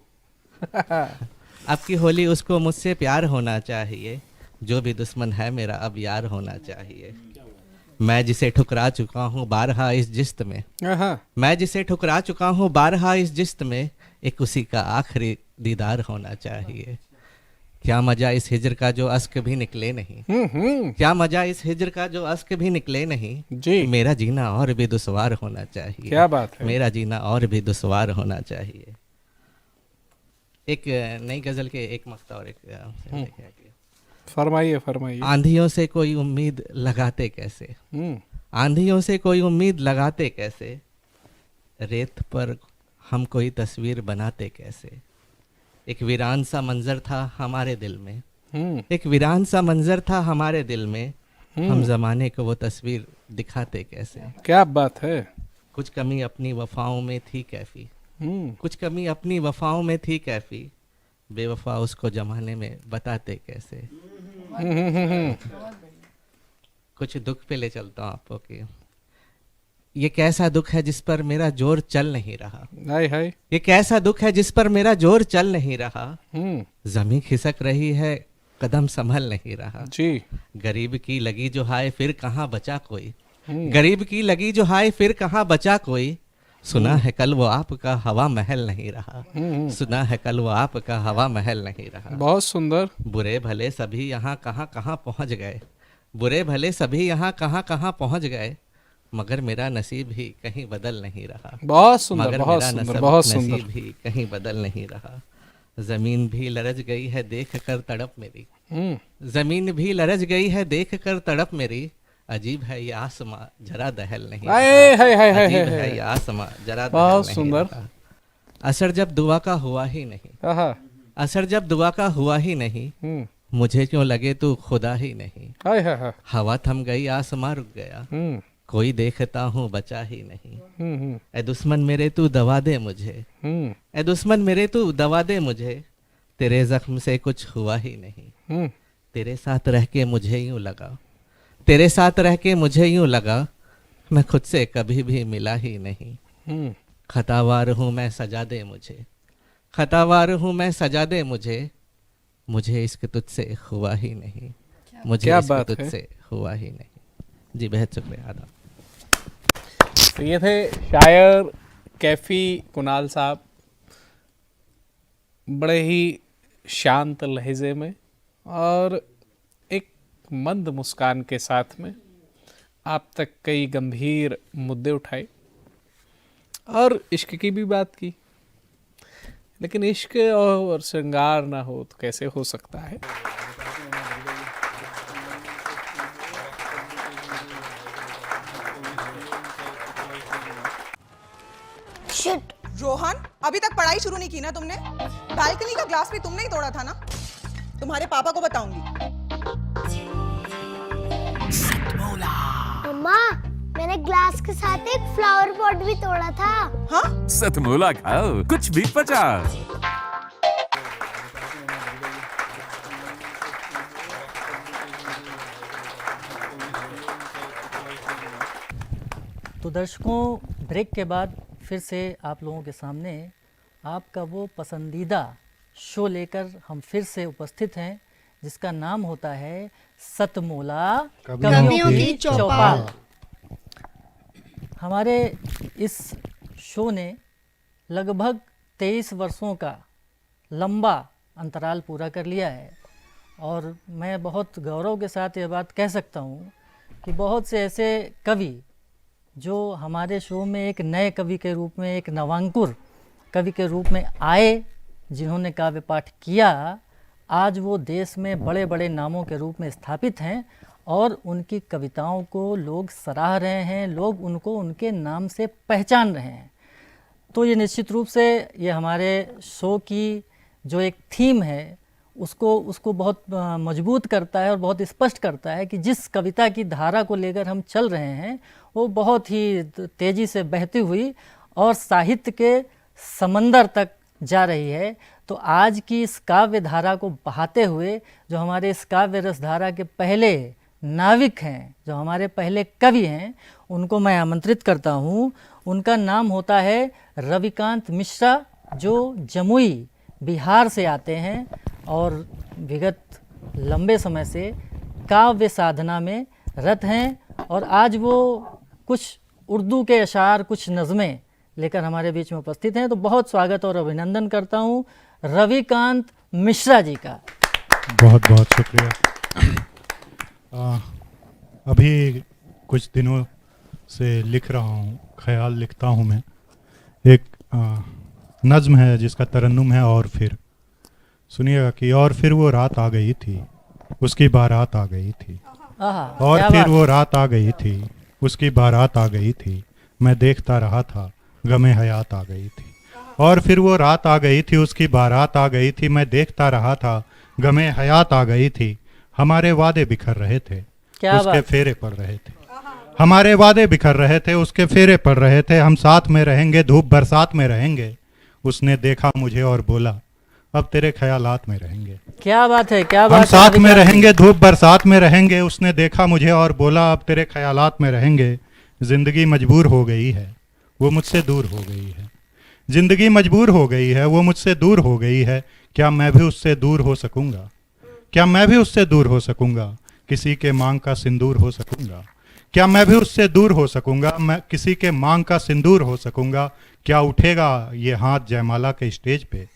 अब की होली उसको मुझसे प्यार होना चाहिए, जो भी दुश्मन है मेरा अब यार होना चाहिए। मैं जिसे ठुकरा चुका हूँ बारहा इस जिस्त में, मैं जिसे ठुकरा चुका हूँ बारहा इस जिस्त में, एक उसी का आखिरी दीदार होना चाहिए। क्या मजा इस हिजर का जो अश्क भी निकले नहीं, क्या मजा इस हिजर का जो अश्क भी निकले नहीं जी। मेरा जीना और भी दुश्वार होना चाहिए। क्या बात है। मेरा जीना और भी दुश्वार होना चाहिए। एक नई गजल के एक मक्ता और एक फरमाइए फरमाइए। आंधियों से कोई उम्मीद लगाते कैसे, आंधियों से कोई उम्मीद लगाते कैसे, रेत पर हम कोई तस्वीर बनाते कैसे। एक वीरान सा मंजर था हमारे दिल में, एक वीरान सा मंजर था हमारे दिल में, हम जमाने को वो तस्वीर दिखाते कैसे। क्या बात है। कुछ कमी अपनी वफाओं में थी कैफी, कुछ कमी अपनी वफाओं में थी कैफी, बेवफा उसको जमाने में बताते कैसे। कुछ दुख पे ले चलता हूँ आपको कि ये कैसा दुख है जिस पर मेरा जोर चल नहीं रहा, हाय हाय। ये कैसा दुख है जिस पर मेरा जोर चल नहीं रहा, जमीन खिसक रही है कदम संभल नहीं रहा जी। गरीब की लगी जो हाय फिर कहाँ बचा कोई, गरीब की लगी जो हाय फिर कहाँ बचा कोई, सुना है कल वो आपका हवा महल नहीं रहा, सुना है कल वो आपका हवा महल नहीं रहा। बहुत सुंदर। बुरे भले सभी यहाँ कहाँ कहाँ पहुँच गए, बुरे भले सभी यहाँ कहाँ कहाँ पहुँच गए, मगर मेरा नसीब ही कहीं बदल नहीं रहा। बहुत सुंदर, मगर बहुत मेरा सुंदर, बहुत सुंदर। नसीब ही कहीं बदल नहीं रहा। जमीन भी लरज गई है देख कर तड़प मेरी, जमीन भी लरज गई है देख कर तड़प मेरी, अजीब है ये आसमां जरा दहल नहीं रहा, अजीब है ये आसमां जरा दहल बहुत नहीं सुंदर। रहा। असर जब दुआ का हुआ ही नहीं, असर जब दुआ का हुआ ही नहीं, मुझे क्यों लगे तू खुदा ही नहीं। हाय हाय हाय। हवा थम गई आसमां रुक गया, कोई देखता हूँ बचा ही नहीं। ए दुश्मन मेरे तू दवा दे मुझे, ए दुश्मन मेरे तू दवा दे मुझे, तेरे जख्म से कुछ हुआ ही नहीं। तेरे साथ रह के मुझे यूं लगा, तेरे साथ रह के मुझे यूं लगा, मैं खुद से कभी भी मिला ही नहीं। खतावार हूँ मैं सजा दे मुझे, खतावार हूँ मैं सजा दे मुझे, मुझे इश्क तुझसे हुआ ही नहीं, मुझे इश्क तुझसे हुआ ही नहीं। जी बेहद शुक्रिया आदाब। तो ये थे शायर कैफी कुणाल साहब, बड़े ही शांत लहजे में और एक मंद मुस्कान के साथ में आप तक कई गंभीर मुद्दे उठाए और इश्क की भी बात की। लेकिन इश्क और श्रृंगार ना हो तो कैसे हो सकता है। Shit, रोहन, अभी तक पढ़ाई शुरू नहीं की ना तुमने? बालकनी का ग्लास भी तुमने ही तोड़ा था ना? तुम्हारे पापा को बताऊंगी। मम्मा, मैंने ग्लास के साथ एक फ्लावर पॉट भी तोड़ा था। हाँ? सतमोला खाओ, कुछ भी पचा। तो दर्शकों, ब्रेक के बाद फिर से आप लोगों के सामने आपका वो पसंदीदा शो लेकर हम फिर से उपस्थित हैं, जिसका नाम होता है सतमोला कवियों की चौपाल। हमारे इस शो ने लगभग 23 वर्षों का लंबा अंतराल पूरा कर लिया है और मैं बहुत गौरव के साथ ये बात कह सकता हूँ कि बहुत से ऐसे कवि जो हमारे शो में एक नए कवि के रूप में, एक नवांकुर कवि के रूप में आए, जिन्होंने काव्य पाठ किया, आज वो देश में बड़े बड़े नामों के रूप में स्थापित हैं और उनकी कविताओं को लोग सराह रहे हैं, लोग उनको उनके नाम से पहचान रहे हैं। तो ये निश्चित रूप से ये हमारे शो की जो एक थीम है उसको बहुत मजबूत करता है और बहुत स्पष्ट करता है कि जिस कविता की धारा को लेकर हम चल रहे हैं वो बहुत ही तेज़ी से बहती हुई और साहित्य के समंदर तक जा रही है। तो आज की इस काव्य धारा को बहाते हुए जो हमारे इस काव्य रस धारा के पहले नाविक हैं, जो हमारे पहले कवि हैं, उनको मैं आमंत्रित करता हूँ। उनका नाम होता है रविकांत मिश्रा, जो जमुई बिहार से आते हैं और विगत लंबे समय से काव्य साधना में रत हैं और आज वो कुछ उर्दू के अशार, कुछ नज़में लेकर हमारे बीच में उपस्थित हैं। तो बहुत स्वागत और अभिनंदन करता हूँ रविकांत मिश्रा जी का। बहुत बहुत शुक्रिया। अभी कुछ दिनों से लिख रहा हूँ, ख्याल लिखता हूँ मैं। एक नज़्म है जिसका तरन्नुम है और फिर सुनिएगा कि और फिर वो रात आ गई थी, उसकी बारात आ गई थी, और फिर वो रात आ गई थी, उसकी बारात आ गई थी, मैं देखता रहा था, गमे हयात आ गई थी। और फिर वो रात आ गई थी, उसकी बारात आ गई थी, मैं देखता रहा था, गमे हयात आ गई थी। हमारे वादे बिखर रहे थे, उसके फेरे पड़ रहे थे। हमारे वादे बिखर रहे थे, उसके फेरे पड़ रहे थे। हम साथ में रहेंगे, धूप बरसात में रहेंगे। उसने देखा मुझे और बोला, अब तेरे ख्यालात में रहेंगे। क्या बात है, क्या बात हम साथ में रहेंगे, धूप बरसात में रहेंगे। उसने देखा मुझे और बोला, अब तेरे ख्यालात में रहेंगे। जिंदगी मजबूर हो गई है, वो मुझसे दूर हो गई है। जिंदगी मजबूर हो गई है, वो मुझसे दूर हो गई है। क्या मैं भी उससे दूर हो सकूंगा? क्या मैं भी उससे दूर हो सकूंगा? किसी के मांग का सिंदूर हो सकूंगा? क्या मैं भी उससे दूर हो सकूंगा? मैं किसी के मांग का सिंदूर हो सकूंगा? क्या उठेगा ये हाथ जयमाला के स्टेज पे?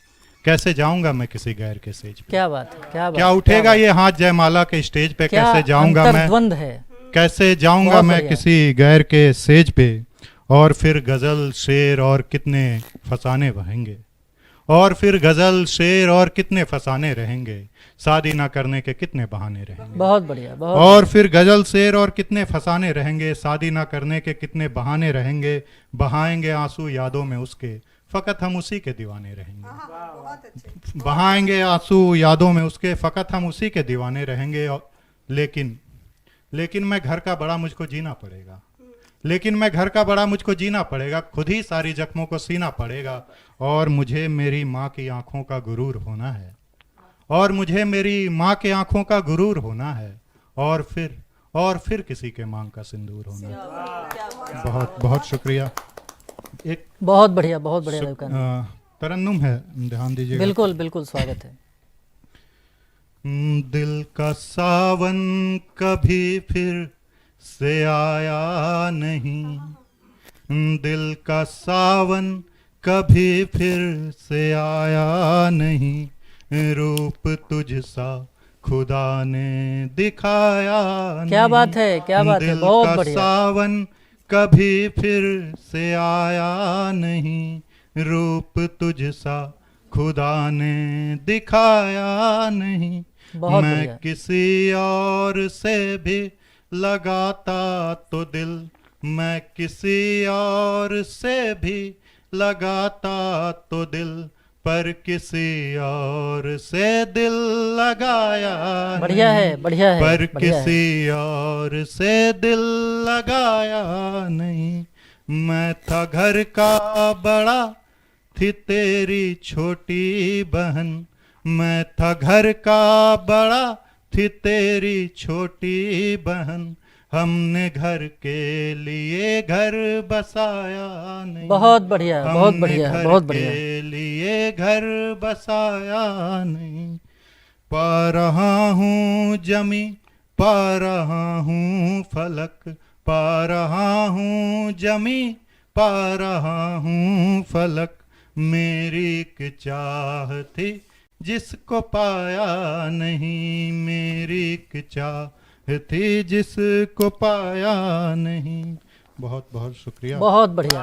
कैसे जाऊंगा मैं किसी गैर के स्टेज पे? क्या बात है, क्या बात, क्या उठेगा ये हाथ जयमाला के स्टेज पे? कैसे जाऊंगा मैं? द्वंद है। कैसे जाऊंगा मैं किसी गैर के सेज पे? और फिर गजल शेर और कितने फसाने बहेंगे, और फिर गजल शेर और कितने फसाने रहेंगे। शादी ना करने के कितने बहाने रहेंगे। बहुत बढ़िया, बहुत और फिर गजल शेर और कितने फसाने रहेंगे। शादी ना करने के कितने बहाने रहेंगे। बहाएंगे आंसू यादों में उसके, फकत हम उसी के दीवाने रहेंगे। बहाएंगे आंसू यादों में उसके, फकत हम उसी के दीवाने रहेंगे। लेकिन मैं घर का बड़ा मुझको जीना पड़ेगा। लेकिन मैं घर का बड़ा मुझको जीना पड़ेगा। खुद ही सारी जख्मों को सीना पड़ेगा। और मुझे मेरी माँ की आंखों का गुरूर होना है। और मुझे मेरी माँ के आंखों का गुरूर होना है। और फिर किसी के मांग का सिंदूर होना है। बहुत बहुत शुक्रिया। एक बहुत बढ़िया, बहुत बढ़िया तरन्नुम है, ध्यान दीजिएगा। बिल्कुल बिल्कुल, स्वागत है। दिल का सावन कभी फिर से आया नहीं। दिल का सावन कभी फिर से आया नहीं। रूप तुझसा खुदा ने दिखाया नहीं। क्या बात है, क्या बात है, बहुत बढ़िया। दिल का सावन कभी फिर से आया नहीं। रूप तुझसा खुदा ने दिखाया नहीं। मैं किसी और से भी लगाता तो दिल, मैं किसी और से भी लगाता तो दिल पर किसी और से दिल लगाया बढ़िया नहीं, है, बढ़िया है, पर बढ़िया है। किसी और से दिल लगाया नहीं। मैं था घर का बड़ा, थी तेरी छोटी बहन। मैं था घर का बड़ा, थी तेरी छोटी बहन। हमने घर के लिए घर बसाया नहीं, बहुत बढ़िया, बहुत बढ़िया, हमने घर बहुत बढ़िया। के लिए घर बसाया नहीं। पा रहा हूँ जमी, पा रहा हूँ फलक, पा रहा हूँ जमी, पा रहा हूँ फलक। मेरी एक चाह थी जिसको पाया नहीं, मेरी एक चाह थी जिसको पाया नहीं। बहुत बहुत शुक्रिया। बहुत बढ़िया।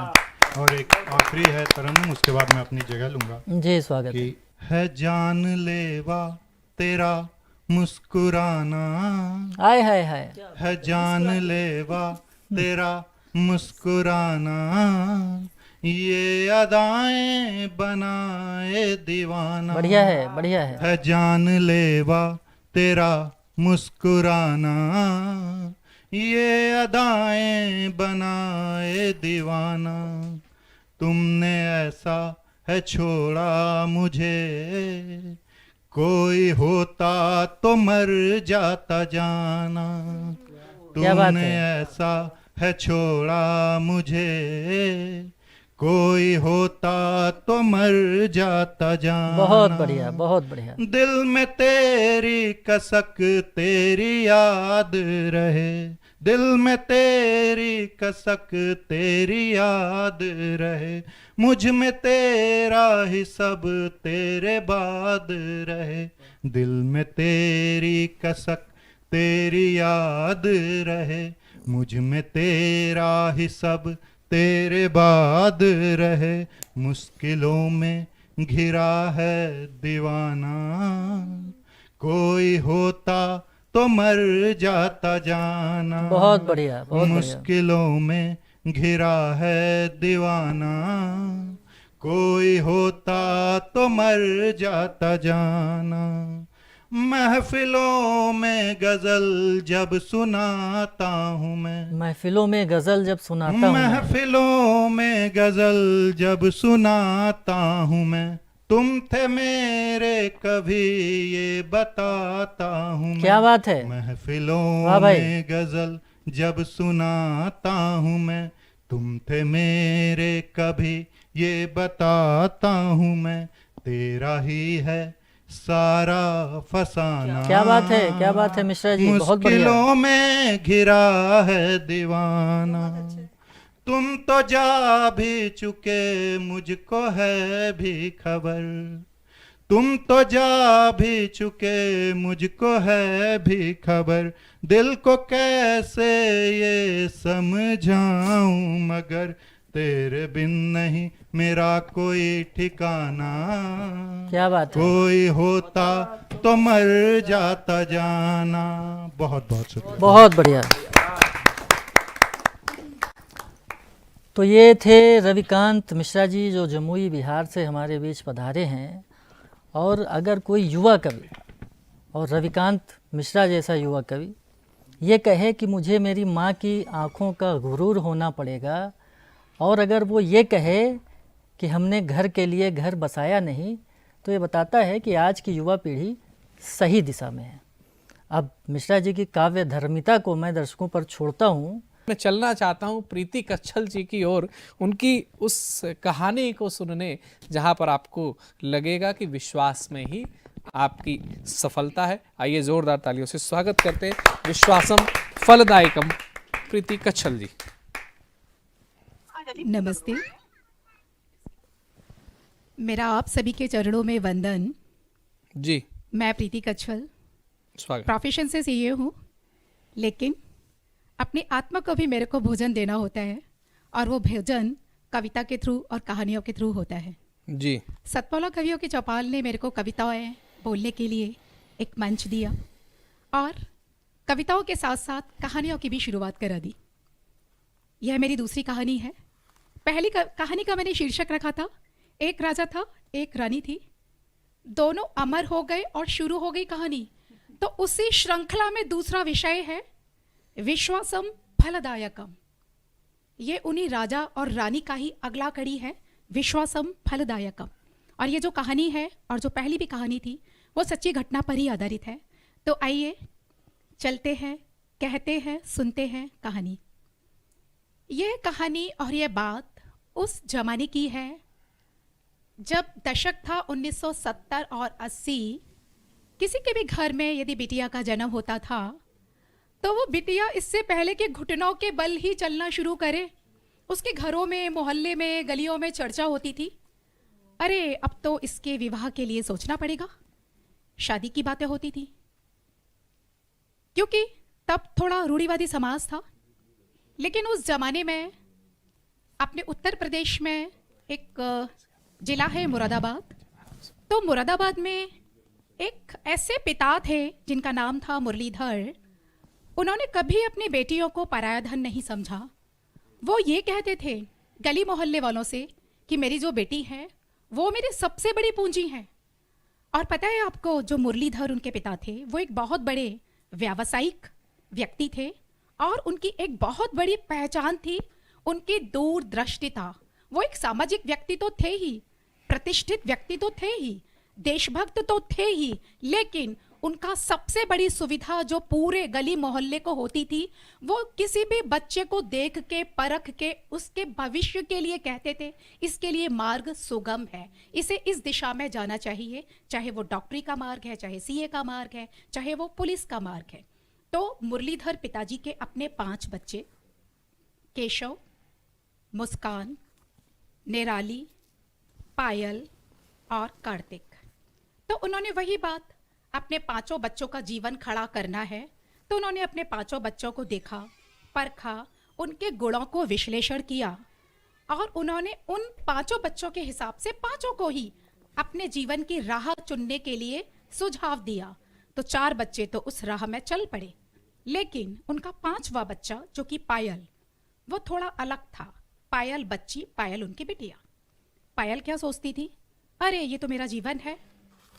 और एक आखिरी है तरन्नुम, उसके बाद मैं अपनी जगह लूंगा। जी स्वागत कि है जानलेवा तेरा मुस्कुराना, आय हाय हाय, है जानलेवा तेरा मुस्कुराना। ये अदाएं बनाए दीवाना, बढ़िया है, बढ़िया है। जानलेवा तेरा मुस्कुराना। ये अदाएं बनाए दीवाना। तुमने ऐसा है छोड़ा मुझे, कोई होता तो मर जाता जाना। क्या बात तुमने है। ऐसा है छोड़ा मुझे, कोई होता तो मर जाता जाना। बहुत बढ़िया, बहुत बढ़िया। दिल में तेरी कसक तेरी याद रहे, दिल में तेरी कसक तेरी याद रहे। मुझ में तेरा ही सब तेरे बाद रहे, दिल में तेरी कसक तेरी याद रहे। मुझ में तेरा ही सब तेरे बाद रहे। मुश्किलों में घिरा है दीवाना, कोई होता तो मर जाता जाना। बहुत बढ़िया, बहुत बढ़िया। मुश्किलों में घिरा है दीवाना, कोई होता तो मर जाता जाना। महफिलों में गजल जब सुनाता हूँ मैं, महफिलों में गजल जब सुनाता हूँ मैं, महफिलों में गजल जब सुनाता हूँ मैं। तुम थे मेरे कभी ये बताता हूँ मैं। क्या बात है। महफिलों वाह भाई। में गजल जब सुनाता हूँ मैं, तुम थे मेरे कभी ये बताता हूँ मैं। तेरा ही है सारा फसाना। क्या बात है, क्या बात है मिश्रा जी, बहुत बढ़िया। मुश्किलों में घिरा है दीवाना। तुम तो जा भी चुके मुझको है भी खबर, तुम तो जा भी चुके मुझको है भी खबर। दिल को कैसे ये समझाऊं मगर, तेरे बिन नहीं मेरा कोई ठिकाना। क्या बात है। कोई होता तो मर जाता जाना। बहुत बहुत शुक्रिया। बहुत बढ़िया। तो ये थे रविकांत मिश्रा जी, जो जमुई बिहार से हमारे बीच पधारे हैं। और अगर कोई युवा कवि, और रविकांत मिश्रा जैसा युवा कवि, ये कहे कि मुझे मेरी माँ की आँखों का गुरूर होना पड़ेगा, और अगर वो ये कहे कि हमने घर के लिए घर बसाया नहीं, तो ये बताता है कि आज की युवा पीढ़ी सही दिशा में है। अब मिश्रा जी की काव्य धर्मिता को मैं दर्शकों पर छोड़ता हूँ। मैं चलना चाहता हूँ प्रीति कच्छल जी की ओर, उनकी उस कहानी को सुनने जहाँ पर आपको लगेगा कि विश्वास में ही आपकी सफलता है। आइए जोरदार तालियों से स्वागत करते हैं विश्वासम फलदायकम प्रीति कच्छल जी। नमस्ते। मेरा आप सभी के चरणों में वंदन। जी, मैं प्रीति कच्छल, स्वागत। प्रोफेशन से सीए हूँ, लेकिन अपनी आत्मा को भी मेरे को भोजन देना होता है, और वो भोजन कविता के थ्रू और कहानियों के थ्रू होता है। जी, सतपाला कवियों की चौपाल ने मेरे को कविताएं बोलने के लिए एक मंच दिया, और कविताओं के साथ साथ कहानियों की भी शुरुआत करा दी। यह मेरी दूसरी कहानी है। पहली कहानी का मैंने शीर्षक रखा था, एक राजा था एक रानी थी, दोनों अमर हो गए और शुरू हो गई कहानी। तो उसी श्रृंखला में दूसरा विषय है विश्वासम फलदायकम। ये उन्हीं राजा और रानी का ही अगला कड़ी है, विश्वासम फलदायकम। और ये जो कहानी है और जो पहली भी कहानी थी वो सच्ची घटना पर ही आधारित है। तो आइए चलते हैं, कहते हैं, सुनते हैं कहानी। ये कहानी और ये बात उस जमाने की है जब दशक था 1970 और 80। किसी के भी घर में यदि बिटिया का जन्म होता था तो वो बिटिया इससे पहले कि घुटनों के बल ही चलना शुरू करे, उसके घरों में, मोहल्ले में, गलियों में चर्चा होती थी, अरे अब तो इसके विवाह के लिए सोचना पड़ेगा। शादी की बातें होती थी, क्योंकि तब थोड़ा रूढ़िवादी समाज था। लेकिन उस जमाने में अपने उत्तर प्रदेश में एक जिला है मुरादाबाद, तो मुरादाबाद में एक ऐसे पिता थे जिनका नाम था मुरलीधर। उन्होंने कभी अपनी बेटियों को पराया धन नहीं समझा। वो ये कहते थे गली मोहल्ले वालों से कि मेरी जो बेटी है वो मेरी सबसे बड़ी पूंजी है। और पता है आपको, जो मुरलीधर उनके पिता थे वो एक बहुत बड़े व्यावसायिक व्यक्ति थे और उनकी एक बहुत बड़ी पहचान थी उनकी दूरदृष्टिता। वो एक सामाजिक व्यक्ति तो थे ही, प्रतिष्ठित व्यक्ति तो थे ही, देशभक्त तो थे ही, लेकिन उनका सबसे बड़ी सुविधा जो पूरे गली मोहल्ले को होती थी, वो किसी भी बच्चे को देख के, परख के उसके भविष्य के लिए कहते थे इसके लिए मार्ग सुगम है, इसे इस दिशा में जाना चाहिए, चाहे वो डॉक्टरी का मार्ग है, चाहे सीए का मार्ग है, चाहे वो पुलिस का मार्ग है। तो मुरलीधर पिताजी के अपने 5 बच्चे, केशव, मुस्कान, निराली, पायल और कार्तिक, तो उन्होंने वही बात, अपने 5 बच्चों का जीवन खड़ा करना है, तो उन्होंने अपने 5 बच्चों को देखा, परखा, उनके गुणों को विश्लेषण किया और उन्होंने उन 5 बच्चों के हिसाब से 5 को ही अपने जीवन की राह चुनने के लिए सुझाव दिया। तो 4 बच्चे तो उस राह में चल पड़े, लेकिन उनका 5वां बच्चा जो कि पायल, वो थोड़ा अलग था। पायल बच्ची, पायल उनकी बिटिया। पायल क्या सोचती थी, अरे ये तो मेरा जीवन है,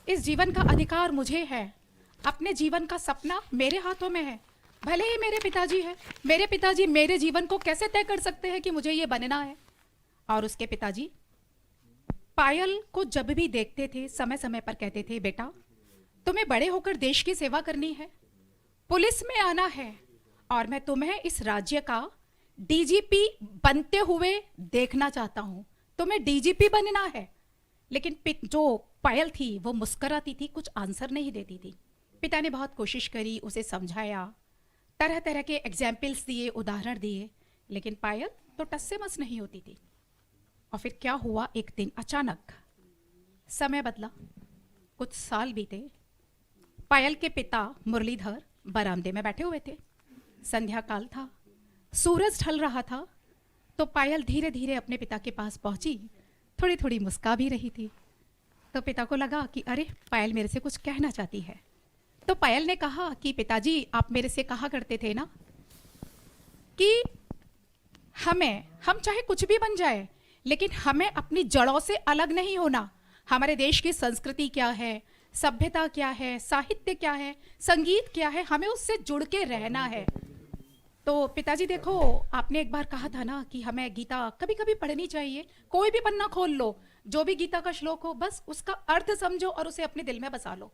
इस जीवन का अधिकार मुझे है, अपने जीवन का सपना मेरे हाथों में है। भले ही मेरे पिताजी है, मेरे पिताजी मेरे जीवन को कैसे तय कर सकते हैं कि मुझे ये बनना है। और उसके पिताजी पायल को जब भी देखते थे समय समय पर कहते थे, बेटा तुम्हें बड़े होकर देश की सेवा करनी है, पुलिस में आना है और मैं तुम्हें इस राज्य का डीजीपी बनते हुए देखना चाहता हूं, तुम्हें डीजीपी बनना है। लेकिन जो पायल थी वो मुस्कुराती थी, कुछ आंसर नहीं देती थी। पिता ने बहुत कोशिश करी, उसे समझाया, तरह तरह के एग्जाम्पल्स दिए, उदाहरण दिए, लेकिन पायल तो टस से मस नहीं होती थी। और फिर क्या हुआ, एक दिन अचानक समय बदला, कुछ साल बीते। पायल के पिता मुरलीधर बरामदे में बैठे हुए थे, संध्या काल था, सूरज ढल रहा था। तो पायल धीरे धीरे अपने पिता के पास पहुंची, थोड़ी थोड़ी मुस्का भी रही थी। तो पिता को लगा कि अरे पायल मेरे से कुछ कहना चाहती है। तो पायल ने कहा कि पिताजी आप मेरे से कहा करते थे ना कि हम चाहे कुछ भी बन जाए लेकिन हमें अपनी जड़ों से अलग नहीं होना। हमारे देश की संस्कृति क्या है, सभ्यता क्या है, साहित्य क्या है, संगीत क्या है, हमें उससे जुड़ के रहना है। तो पिताजी देखो, आपने एक बार कहा था ना कि हमें गीता कभी कभी पढ़नी चाहिए, कोई भी पन्ना खोल लो, जो भी गीता का श्लोक हो बस उसका अर्थ समझो और उसे अपने दिल में बसा लो।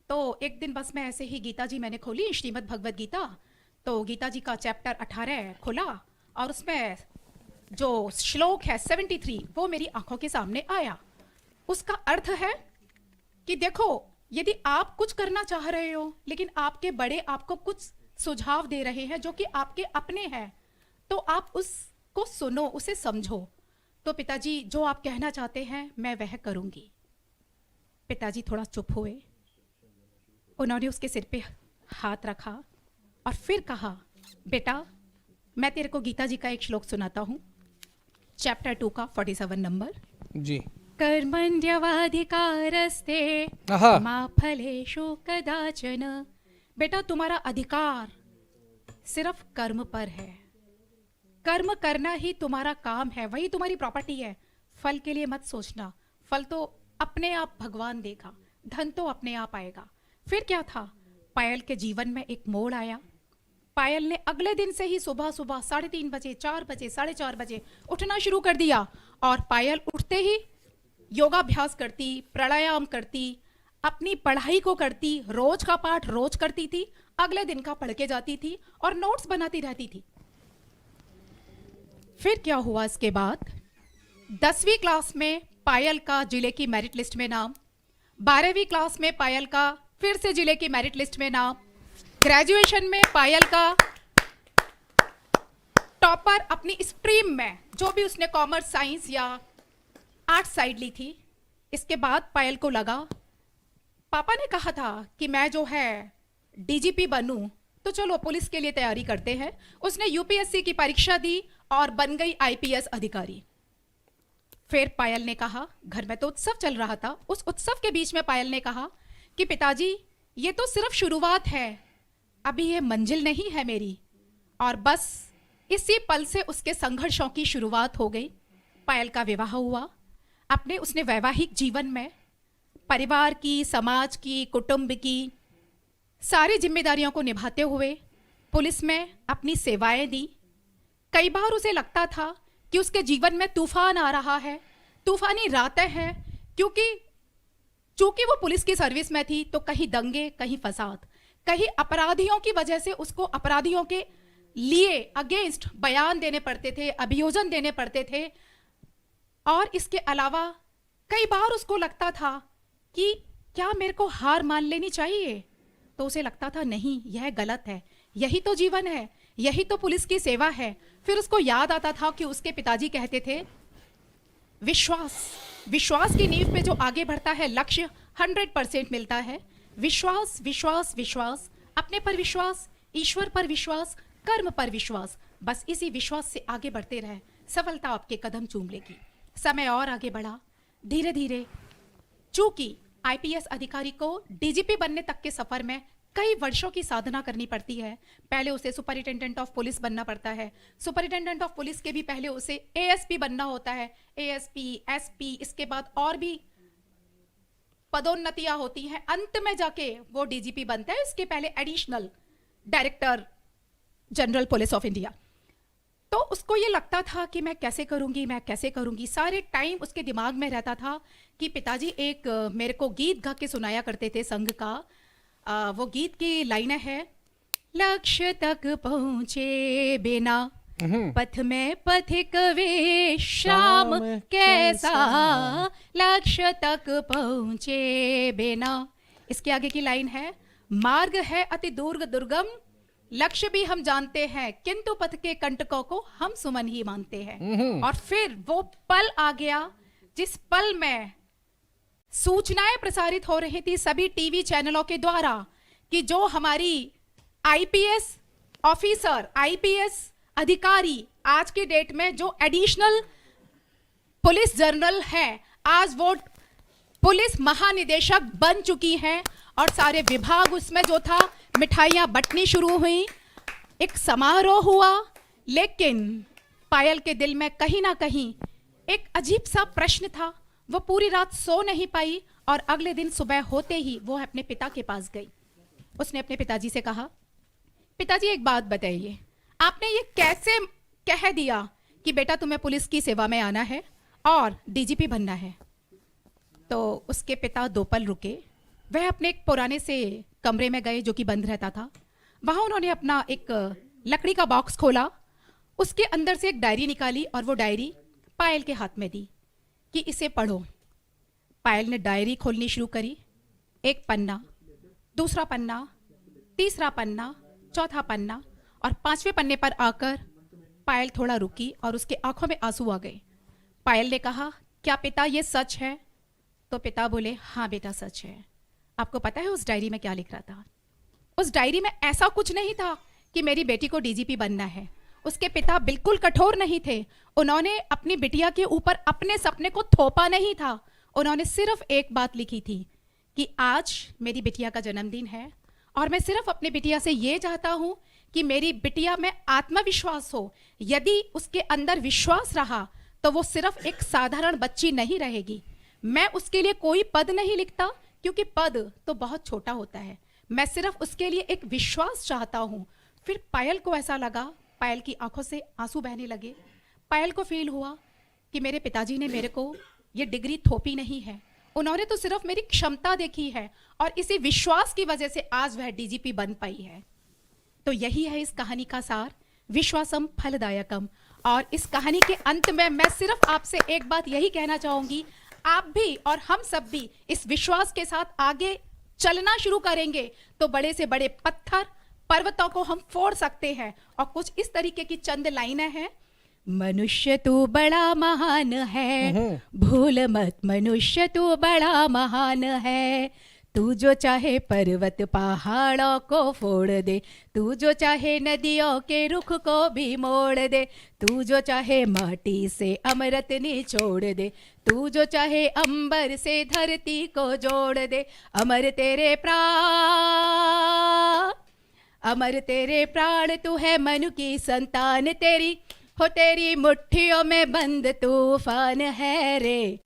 तो एक दिन बस मैं ऐसे ही गीता जी मैंने खोली, श्रीमद् भगवद गीता। तो गीता जी का चैप्टर 18 खोला और उसमें जो श्लोक है 73 वो मेरी आंखों के सामने आया। उसका अर्थ है कि देखो, यदि आप कुछ करना चाह रहे हो लेकिन आपके बड़े आपको कुछ सुझाव दे रहे हैं जो कि आपके अपने हैं, तो आप उसको सुनो, उसे समझो। तो पिताजी जो आप कहना चाहते हैं मैं वह करूंगी। पिताजी थोड़ा चुप हुए, उन्होंने उसके सिर पे हाथ रखा और फिर कहा, बेटा मैं तेरे को गीता जी का एक श्लोक सुनाता हूँ, चैप्टर 2 का 47 नंबर जी। कर्मण्यवाधिकारस्ते मा फलेषु कदाचन। बेटा तुम्हारा अधिकार सिर्फ कर्म पर है, कर्म करना ही तुम्हारा काम है, वही तुम्हारी प्रॉपर्टी है। फल के लिए मत सोचना, फल तो अपने आप भगवान देगा, धन तो अपने आप आएगा। फिर क्या था, पायल के जीवन में एक मोड़ आया। पायल ने अगले दिन से ही सुबह सुबह 3:30 बजे, 4 बजे, 4:30 बजे उठना शुरू कर दिया। और पायल उठते ही योगाभ्यास करती, प्राणायाम करती, अपनी पढ़ाई को करती, रोज का पाठ रोज करती थी, अगले दिन का पढ़ के जाती थी और नोट्स बनाती रहती थी। फिर क्या हुआ इसके बाद, 10वीं क्लास में पायल का जिले की मेरिट लिस्ट में नाम, 12वीं क्लास में पायल का फिर से जिले की मेरिट लिस्ट में नाम, ग्रेजुएशन में पायल का टॉपर अपनी स्ट्रीम में, जो भी उसने कॉमर्स, साइंस या आर्ट्स साइड ली थी। इसके बाद पायल को लगा, पापा ने कहा था कि मैं जो है डीजीपी बनूं, तो चलो पुलिस के लिए तैयारी करते हैं। उसने यूपीएससी की परीक्षा दी और बन गई आईपीएस अधिकारी। फिर पायल ने कहा, घर में तो उत्सव चल रहा था, उस उत्सव के बीच में पायल ने कहा कि पिताजी ये तो सिर्फ शुरुआत है, अभी ये मंजिल नहीं है मेरी। और बस इसी पल से उसके संघर्षों की शुरुआत हो गई। पायल का विवाह हुआ। अपने उसने वैवाहिक जीवन में परिवार की, समाज की, कुटुंब की सारी जिम्मेदारियों को निभाते हुए पुलिस में अपनी सेवाएं दी। कई बार उसे लगता था कि उसके जीवन में तूफान आ रहा है, तूफानी रातें हैं, चूंकि वो पुलिस की सर्विस में थी, तो कहीं दंगे, कहीं फसाद, कहीं अपराधियों की वजह से उसको अपराधियों के लिए अगेंस्ट बयान देने पड़ते थे, अभियोजन देने पड़ते थे। और इसके अलावा कई बार उसको लगता था कि क्या मेरे को हार मान लेनी चाहिए, तो उसे लगता था नहीं, यह गलत है, यही तो जीवन है, यही तो पुलिस की सेवा है। फिर उसको याद आता था कि उसके पिताजी कहते थे, विश्वास की नींव पे जो आगे बढ़ता है लक्ष्य 100% मिलता है। विश्वास, विश्वास, विश्वास, अपने पर विश्वास, ईश्वर पर विश्वास, कर्म पर विश्वास, बस इसी विश्वास से आगे बढ़ते रहे, सफलता आपके कदम चूम लेगी। समय और आगे बढ़ा, धीरे धीरे चूंकि आईपीएस अधिकारी को डीजीपी बनने तक के सफर में कई वर्षों की साधना करनी पड़ती है। पहले उसे सुपरिटेंडेंट ऑफ पुलिस बनना पड़ता है, सुपरिटेंडेंट ऑफ पुलिस के भी पहले उसे एएसपी बनना होता है, एएसपी, एसपी, इसके बाद और भी पदोन्नतियां होती हैं, अंत में जाके वो डीजीपी बनता है। इसके पहले additional director general police of India. तो उसको ये लगता था कि मैं कैसे करूंगी। सारे टाइम उसके दिमाग में रहता था कि पिताजी एक मेरे को गीत गा के सुनाया करते थे संघ का। वो गीत की लाइनें है, लक्ष्य तक पहुंचे बिना पथ में पथिक वे श्याम कैसा, लक्ष्य तक पहुंचे बिना। इसके आगे की लाइन है, मार्ग है अति दुर्गम, लक्ष्य भी हम जानते हैं, किंतु पथ के कंटकों को हम सुमन ही मानते हैं। और फिर वो पल आ गया जिस पल में सूचनाएं प्रसारित हो रही थी सभी टीवी चैनलों के द्वारा कि जो हमारी आईपीएस ऑफिसर, आईपीएस अधिकारी आज की डेट में जो एडिशनल पुलिस जनरल है, आज वो पुलिस महानिदेशक बन चुकी हैं। और सारे विभाग उसमें जो था, मिठाइयां बंटनी शुरू हुई, एक समारोह हुआ। लेकिन पायल के दिल में कहीं ना कहीं एक अजीब सा प्रश्न था। वो पूरी रात सो नहीं पाई और अगले दिन सुबह होते ही वो अपने पिता के पास गई। उसने अपने पिताजी से कहा, पिताजी एक बात बताइए, आपने ये कैसे कह दिया कि बेटा तुम्हें पुलिस की सेवा में आना है और डीजीपी बनना है? तो उसके पिता दो पल रुके। वह अपने एक पुराने से कमरे में गए जो कि बंद रहता था। वहां उन्होंने अपना एक लकड़ी का बॉक्स खोला, उसके अंदर से एक डायरी निकाली और वो डायरी पायल के हाथ में दी कि इसे पढ़ो। पायल ने डायरी खोलनी शुरू करी। एक पन्ना, दूसरा पन्ना, तीसरा पन्ना, चौथा पन्ना और 5वें पन्ने पर आकर पायल थोड़ा रुकी और उसके आंखों में आंसू आ गए। पायल ने कहा, क्या पिता ये सच है? तो पिता बोले, हाँ बेटा सच है। आपको पता है उस डायरी में क्या लिख रहा था? उस डायरी में ऐसा कुछ नहीं था कि मेरी बेटी को डीजीपी बनना है। उसके पिता बिल्कुल कठोर नहीं थे। उन्होंने अपनी बिटिया के ऊपर अपने सपने को थोपा नहीं था। उन्होंने सिर्फ एक बात लिखी थी कि आज मेरी बिटिया का जन्मदिन है और मैं सिर्फ अपनी बिटिया से ये चाहता हूं कि मेरी बिटिया में आत्मविश्वास हो। यदि उसके अंदर विश्वास रहा तो वो सिर्फ एक साधारण बच्ची नहीं रहेगी। मैं उसके लिए कोई पद नहीं लिखता, क्योंकि पद तो बहुत छोटा होता है। मैं सिर्फ उसके लिए एक विश्वास चाहता हूँ। फिर पायल को ऐसा लगा, पायल की आंखों से आंसू बहने लगे। पायल को फील हुआ कि मेरे पिताजी ने मेरे को ये डिग्री थोपी नहीं है, उन्होंने तो सिर्फ मेरी क्षमता देखी है, और इसी विश्वास की वजह से आज वह डीजीपी बन पाई है। तो यही है इस कहानी का सार, विश्वासम फलदायकम। और इस कहानी के अंत में मैं सिर्फ आपसे एक बात यही कहना चाहूंगी, आप भी और हम सब भी इस विश्वास के साथ आगे चलना शुरू करेंगे तो बड़े से बड़े पत्थर, पर्वतों को हम फोड़ सकते हैं। और कुछ इस तरीके की चंद लाइनें हैं। मनुष्य तू बड़ा महान है, भूल मत मनुष्य तू बड़ा महान है। तू जो चाहे पर्वत पहाड़ों को फोड़ दे, तू जो चाहे नदियों के रुख को भी मोड़ दे, तू जो चाहे माटी से अमृत निचोड़ दे, तू जो चाहे अंबर से धरती को जोड़ दे। अमर तेरे प्राण, अमर तेरे प्राण, तू है मनु की संतान, तेरी हो तेरी मुट्ठियों में बंद तूफान है रे।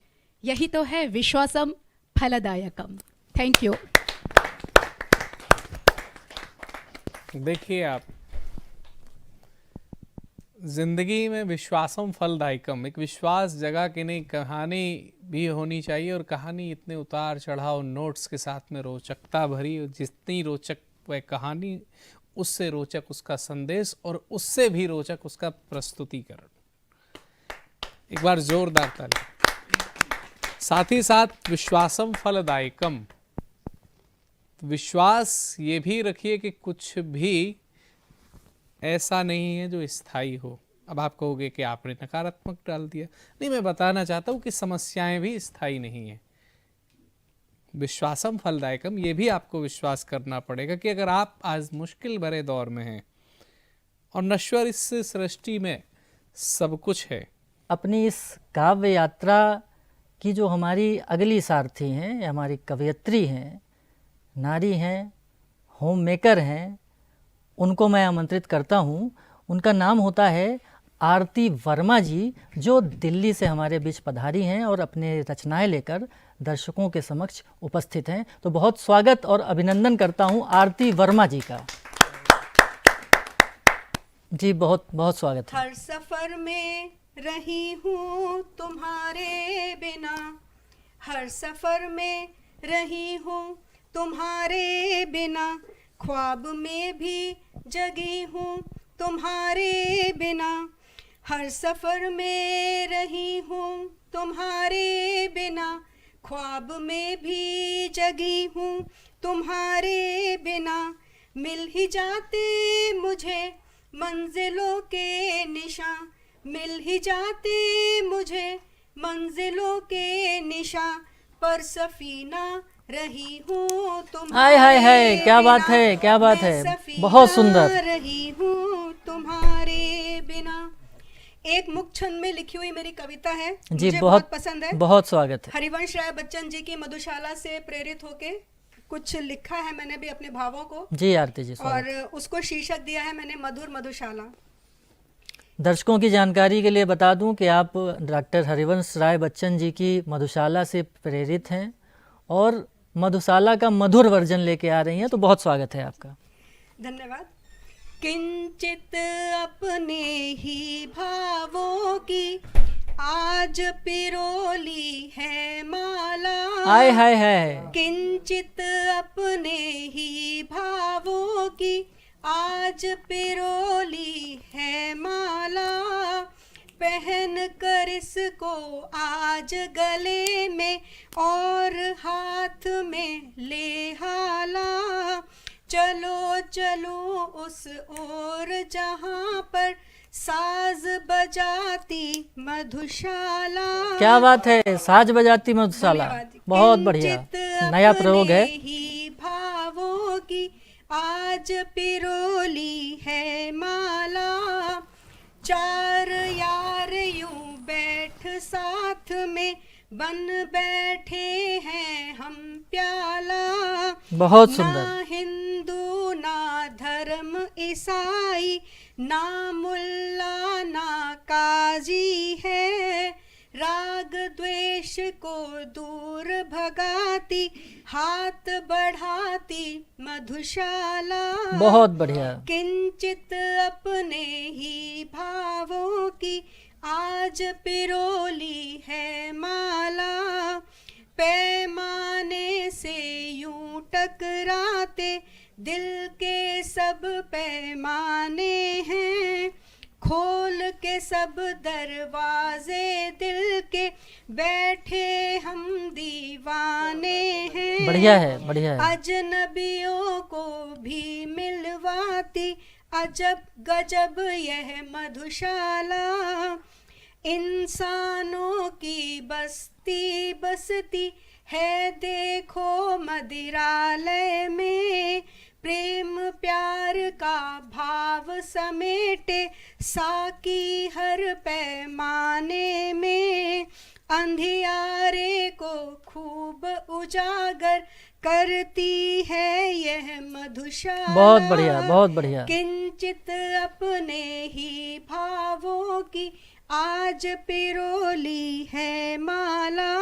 यही तो है विश्वासम फलदायकम। Thank you. देखिए आप, जिंदगी में विश्वासम फलदायकम, एक विश्वास जगह की नहीं, कहानी भी होनी चाहिए। और कहानी इतने उतार चढ़ाव नोट्स के साथ में रोचकता भरी, और जितनी रोचक वह कहानी उससे रोचक उसका संदेश, और उससे भी रोचक उसका प्रस्तुतिकरण। एक बार जोरदार ताली। साथ ही साथ विश्वासम फलदायकम, विश्वास ये भी रखिए कि कुछ भी ऐसा नहीं है जो स्थायी हो। अब आप कहोगे कि आपने नकारात्मक डाल दिया, नहीं, मैं बताना चाहता हूँ कि समस्याएं भी स्थायी नहीं है। विश्वासम फलदायकम, ये भी आपको विश्वास करना पड़ेगा कि अगर आप आज मुश्किल भरे दौर में हैं और नश्वर इस सृष्टि में सब कुछ है। अपनी इस काव्य यात्रा की जो हमारी अगली सारथी हैं, हमारी कवयित्री हैं, नारी हैं, होम मेकर हैं, उनको मैं आमंत्रित करता हूँ। उनका नाम होता है आरती वर्मा जी, जो दिल्ली से हमारे बीच पधारी हैं और अपने रचनाएं लेकर दर्शकों के समक्ष उपस्थित हैं। तो बहुत स्वागत और अभिनंदन करता हूँ आरती वर्मा जी का। जी बहुत बहुत स्वागत है। हर सफर में रही हूँ तुम्हारे बिना, हर सफर में रही हूँ तुम्हारे बिना, ख्वाब में भी जगी हूँ तुम्हारे बिना, हर सफर में रही हूँ तुम्हारे बिना, ख्वाब में भी जगी हूँ तुम्हारे बिना। मिल ही जाते मुझे मंजिलों के निशान, मिल ही जाते मुझे मंजिलों के निशान, पर सफीना रही हूँ तुम्हारे। हाय हाय हाय, क्या बात है, क्या बात है, बहुत सुंदर। रही हूँ तुम्हारे बिना। एक मुक्त छंद में लिखी हुई मेरी कविता है, जी मुझे बहुत पसंद है। बहुत स्वागत है। हरिवंश राय बच्चन जी की मधुशाला से प्रेरित होके कुछ लिखा है मैंने भी अपने भावों को। जी आरती जी, और उसको शीर्षक दिया है मैंने मधुर मधुशाला। दर्शकों की जानकारी के लिए बता दूं कि आप डॉक्टर हरिवंश राय बच्चन जी की मधुशाला से प्रेरित हैं और मधुशाला का मधुर वर्जन लेके आ रही हैं, तो बहुत स्वागत है आपका। धन्यवाद। किंचित अपने ही भावों की आज पिरोली है माला, हाय हाय हाय। किंचित अपने ही भावों की आज पिरोली है माला, पहन कर इसको आज गले में और हाथ में ले हाला, चलो चलो उस ओर जहाँ पर साज बजाती मधुशाला। क्या बात है, साज बजाती मधुशाला, बहुत बढ़िया नया प्रयोग है। ही भावों की आज पिरोली है माला, चार यार यूं बैठ साथ में बन बैठे हैं हम प्याला। बहुत सुंदर। ना हिंदू ना धर्म ईसाई, ना मुल्ला ना काजी है, राग द्वेष को दूर भगाती, हाथ बढ़ाती मधुशाला। बहुत बढ़िया। किंचित अपने ही भावों की आज पिरोली है माला, पैमाने से यूं टकराते दिल के सब पैमाने हैं, खोल के सब दरवाजे दिल के बैठे हम दीवाने हैं। बढ़िया है, बढ़िया है। अजनबियों को भी मिलवाती अजब गजब यह मधुशाला, इंसानों की बस्ती बसती है देखो मदिरालय में, प्रेम प्यार का भाव समेटे साकी हर पैमाने में, अंधियारे को खूब उजागर करती है यह मधुशाला। बहुत बढ़िया, बहुत बढ़िया। किंचित अपने ही भावों की आज पिरोली है माला,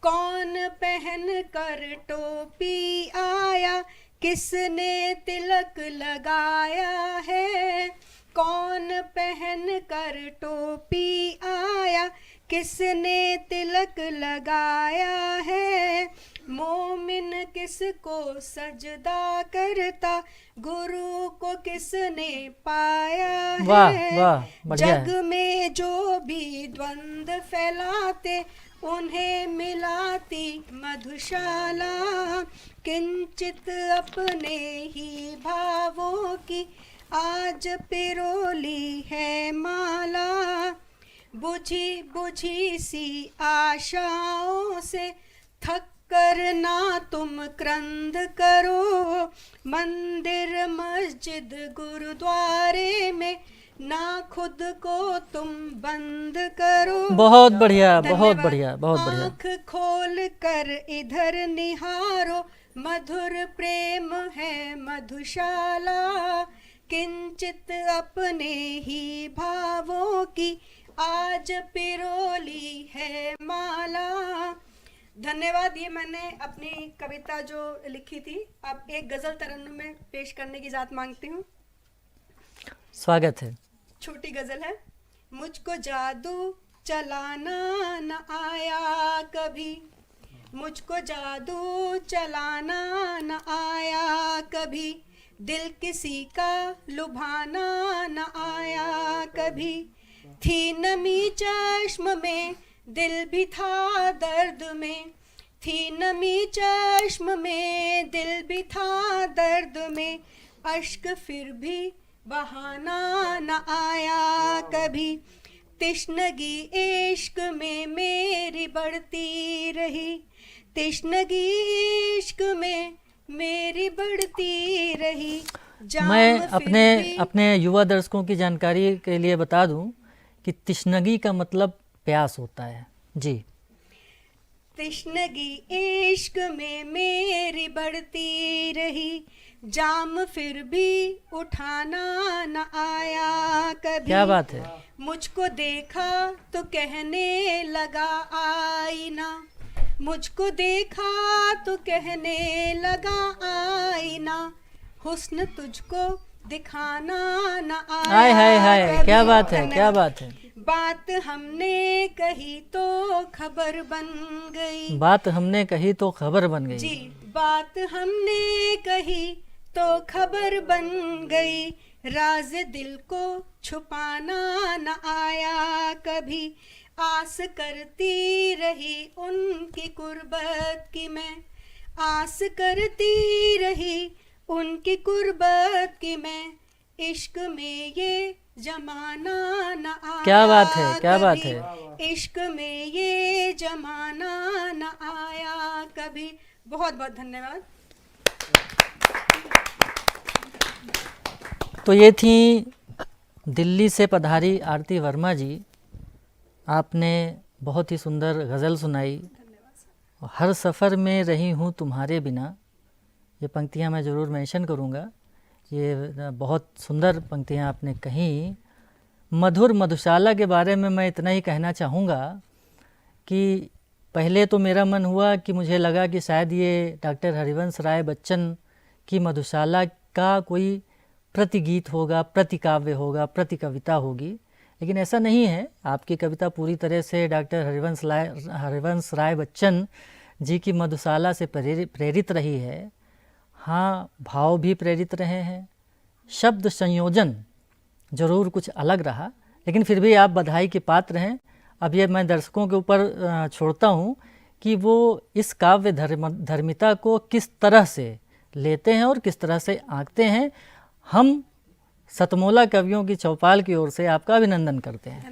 कौन पहन कर टोपी आया, किसने तिलक लगाया है, कौन पहन कर टोपी आया, किसने तिलक लगाया है, मोमिन किसको सजदा करता, गुरु को किसने पाया है। वाह वाह, बढ़िया है। जग में जो भी द्वंद फैलाते उन्हें मिलाती मधुशाला, किंचित अपने ही भावों की आज पिरोली है माला, बुझी बुझी सी आशाओं से थक कर ना तुम क्रंद करो, मंदिर मस्जिद गुरुद्वारे में ना खुद को तुम बंद करो। बहुत बढ़िया, बहुत बढ़िया, बहुत बढ़िया। आँख खोल कर इधर निहारो, मधुर प्रेम है मधुशाला, किंचित अपने ही भावों की आज पिरोली है माला। धन्यवाद। ये मैंने अपनी कविता जो लिखी थी अब एक गजल तरन्नुम में पेश करने की इजाज़त मांगती हूँ। स्वागत है। छोटी गजल है। मुझको जादू चलाना न आया कभी, मुझको जादू चलाना न आया कभी, दिल किसी का लुभाना न आया कभी, थी नमी चश्म में दिल भी था दर्द में, थी नमी चश्म में दिल भी था दर्द में, अश्क फिर भी बहाना न आया कभी, तिश्नगी इश्क में मेरी बढ़ती रही, तिश्नगी इश्क में मेरी बढ़ती रही। मैं अपने युवा दर्शकों की जानकारी के लिए बता दूं कि तिश्नगी का मतलब प्यास होता है। जी। तिश्नगी इश्क में मेरी बढ़ती रही, जाम फिर भी उठाना न आया कभी। क्या बात है। मुझको देखा तो कहने लगा आईना, मुझको देखा तो कहने लगा आईना, हुस्न तुझको दिखाना न आया। हाय हाय हाय, क्या बात है, क्या बात है। बात हमने कही तो खबर बन गई, बात हमने कही तो खबर बन गई। जी, बात हमने कही तो खबर बन गई, राज दिल को छुपाना न आया कभी, आस करती रही उनकी कुर्बत की मैं, आस करती रही उनकी कुर्बत की मैं, इश्क में ये जमाना न आया। क्या बात है, क्या बात है। इश्क में ये जमाना न आया कभी। बहुत बहुत धन्यवाद। तो ये थी दिल्ली से पधारी आरती वर्मा जी, आपने बहुत ही सुंदर गज़ल सुनाई। हर सफ़र में रही हूँ तुम्हारे बिना, ये पंक्तियाँ मैं ज़रूर मेंशन करूँगा। ये बहुत सुंदर पंक्तियाँ आपने कहीं। मधुर मधुशाला के बारे में मैं इतना ही कहना चाहूँगा कि पहले तो मेरा मन हुआ कि मुझे लगा कि शायद ये डॉक्टर हरिवंश राय बच्चन की मधुशाला का कोई प्रतिगीत होगा, प्रतिकाव्य होगा, प्रतिकविता होगी, लेकिन ऐसा नहीं है। आपकी कविता पूरी तरह से डॉक्टर हरिवंश राय बच्चन जी की मधुशाला से प्रेरित रही है। हाँ, भाव भी प्रेरित रहे हैं, शब्द संयोजन ज़रूर कुछ अलग रहा, लेकिन फिर भी आप बधाई के पात्र हैं। अब ये मैं दर्शकों के ऊपर छोड़ता हूँ कि वो इस काव्य धर्मिता को किस तरह से लेते हैं और किस तरह से आंकते हैं। हम सतमोला कवियों की चौपाल की ओर से आपका अभिनंदन करते हैं।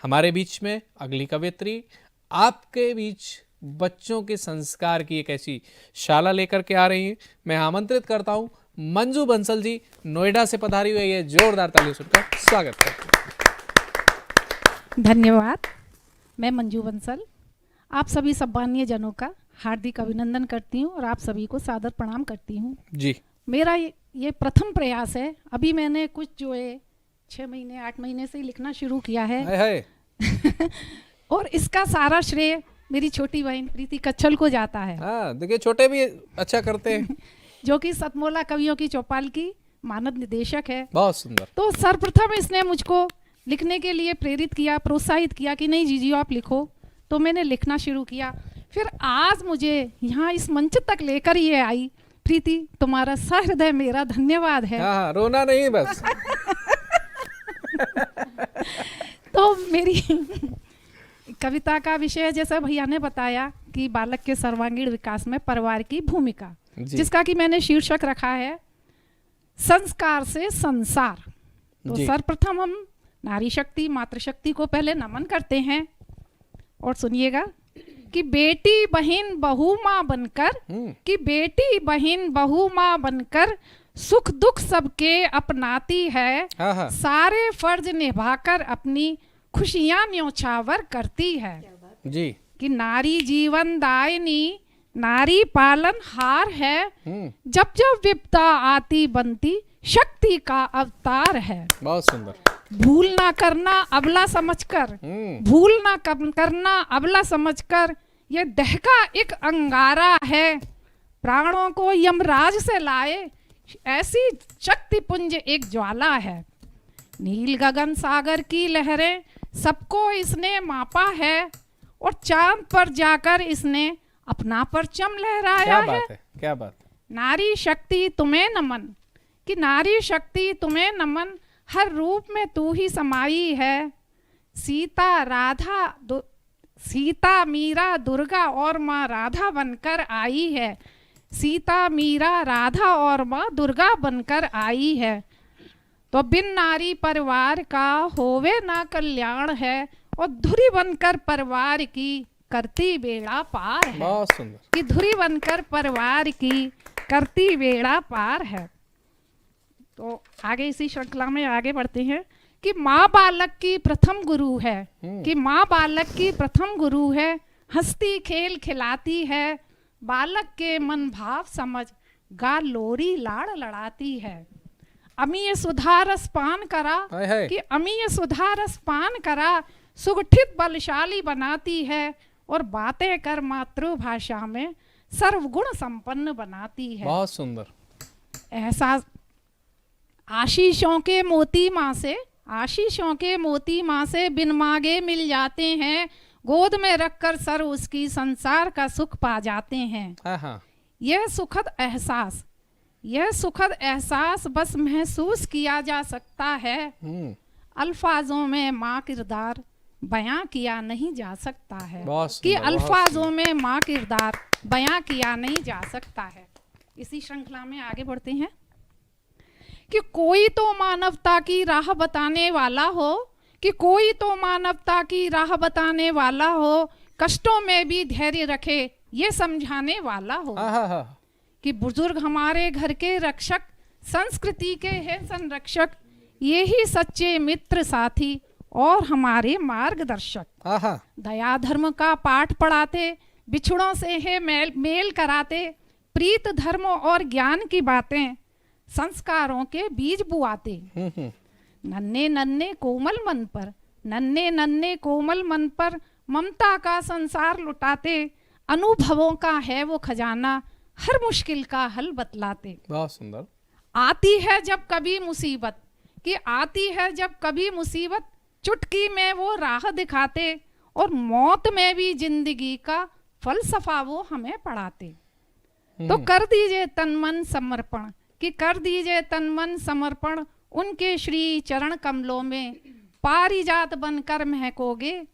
हमारे बीच में अगली कवियत्री आपके बीच बच्चों के संस्कार की एक ऐसी शाला लेकर के आ रही हैं। मैं आमंत्रित करता हूं मंजू बंसल जी, नोएडा से पधारी हुई है। जोरदार ताली सुनकर स्वागत करते हैं। धन्यवाद। मैं मंजू बंसल आप सभी सम्मानीय जनों का हार्दिक अभिनंदन करती हूँ और आप सभी को सादर प्रणाम करती हूँ जी। मेरा ये प्रथम प्रयास है। अभी मैंने कुछ जो है 6 महीने 8 महीने से ही लिखना शुरू किया है। हाय और इसका सारा श्रेय मेरी छोटी बहन प्रीति कच्छल को जाता है। हाँ, देखिए छोटे भी अच्छा करते हैं। जो कि सतमोला कवियों की चौपाल की मानद निदेशक है। बहुत सुंदर। तो सर्वप्रथम इसने मुझको लिखने के लिए प्रेरित किया, प्रोत्साहित किया कि नहीं जीजी आप लिखो। तो मैंने लिखना शुरू किया। फिर आज मुझे यहाँ इस मंच तक लेकर ये आई। प्रीति, तुम्हारा सहृदय मेरा धन्यवाद है। हाँ, रोना नहीं बस। तो मेरी कविता का विषय जैसा भैया ने बताया कि बालक के सर्वांगीण विकास में परिवार की भूमिका, जिसका कि मैंने शीर्षक रखा है संस्कार से संसार। तो सर्वप्रथम हम नारी शक्ति मातृशक्ति को पहले नमन करते हैं और सुनिएगा कि बेटी बहन बहू माँ बनकर, कि बेटी बहन बहू माँ बनकर सुख दुख सबके अपनाती है। सारे फर्ज निभाकर अपनी खुशियां न्योछावर करती है जी। कि नारी जीवन दायिनी, नारी पालन हार है। जब जब विपदा आती बनती शक्ति का अवतार है। बहुत सुंदर। भूल ना करना अबला समझकर, भूल ना करना अबला समझकर, ये दहका एक अंगारा है। प्राणों को यमराज से लाए ऐसी शक्ति पुंज एक ज्वाला है। नील गगन सागर की लहरें सबको इसने मापा है और चांद पर जाकर इसने अपना परचम लहराया क्या बात है, क्या बात। नारी शक्ति तुम्हें नमन, कि नारी शक्ति तुम्हें नमन, हर रूप में तू ही समाई है। सीता मीरा दुर्गा और माँ राधा बनकर आई है। सीता मीरा राधा और माँ दुर्गा बनकर आई है। तो बिन नारी परिवार का होवे ना कल्याण है, और धुरी बनकर परिवार की करती बेड़ा पार है। बहुत सुंदर। कि धुरी बनकर परिवार की करती बेड़ा पार है। तो आगे इसी श्रृंखला में आगे बढ़ते हैं कि माँ बालक की प्रथम गुरु है। कि माँ बालक की प्रथम गुरु है, हंसती खेल खिलाती है। बालक के मन भाव समझ गा लोरी लाड़ लड़ाती है। अमीय सुधारस पान करा, कि अमीय सुधारस पान करा, सुगठित बलशाली बनाती है। और बातें कर मातृभाषा में सर्वगुण संपन्न बनाती है। बहुत सुंदर। एहसास आशीषों के मोती माँ से, आशीषों के मोती माँ से बिन मांगे मिल जाते हैं। गोद में रखकर सर उसकी संसार का सुख पा जाते हैं। यह सुखद एहसास, यह सुखद एहसास बस महसूस किया जा सकता है। अल्फाजों में माँ किरदार बयां किया नहीं जा सकता है। कि अल्फाजों में माँ किरदार बयां किया नहीं जा सकता है। इसी श्रृंखला में आगे बढ़ते हैं कि कोई तो मानवता की राह बताने वाला हो, कि कोई तो मानवता की राह बताने वाला हो, कष्टों में भी धैर्य रखे ये समझाने वाला हो। कि बुजुर्ग हमारे घर के रक्षक, संस्कृति के हैं संरक्षक, ये ही सच्चे मित्र साथी और हमारे मार्गदर्शक। दया धर्म का पाठ पढ़ाते, बिछड़ों से है मेल कराते, प्रीत धर्म और ज्ञान की बातें संस्कारों के बीज बुआते। नन्हे नन्हे कोमल मन पर, नन्हे नन्हे कोमल मन पर ममता का संसार लुटाते, अनुभवों का है वो खजाना, हर मुश्किल का हल बतलाते। बहुत सुंदर। आती है जब कभी मुसीबत, कि आती है जब कभी मुसीबत, चुटकी में वो राह दिखाते, और मौत में भी जिंदगी का फलसफा वो हमें पढ़ाते। तो कर दीजिए तन मन समर्पण, कि कर दीजिए तन मन समर्पण, उनके श्री चरण कमलों में पारिजात बनकर महकोगे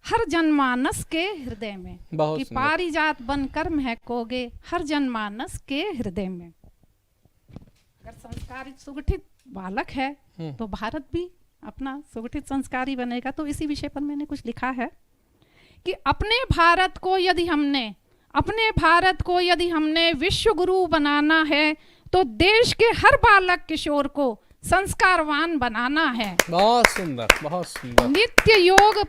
हर जनमानस के हृदय में। कि पारिजात बनकर महकोगे हर जनमानस के हृदय में। अगर संस्कारित सुगठित बालक है तो भारत भी अपना सुगठित संस्कारी बनेगा। तो इसी विषय पर मैंने कुछ लिखा है कि अपने भारत को यदि हमने विश्व गुरु बनाना है, तो देश के हर बालक किशोर को संस्कारवान बनाना है। बहुत सुंदर, बहुत सुंदर। नित्य योग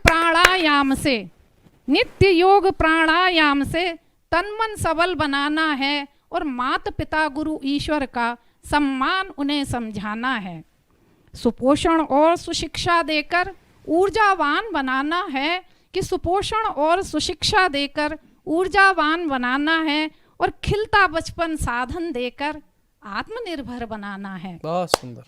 प्राणायाम से तन मन सबल बनाना है, और माता पिता गुरु ईश्वर का सम्मान उन्हें समझाना है। सुपोषण और सुशिक्षा देकर ऊर्जावान बनाना है, कि सुपोषण और सुशिक्षा देकर ऊर्जावान बनाना है, और खिलता बचपन साधन देकर आत्मनिर्भर बनाना है। बहुत सुंदर।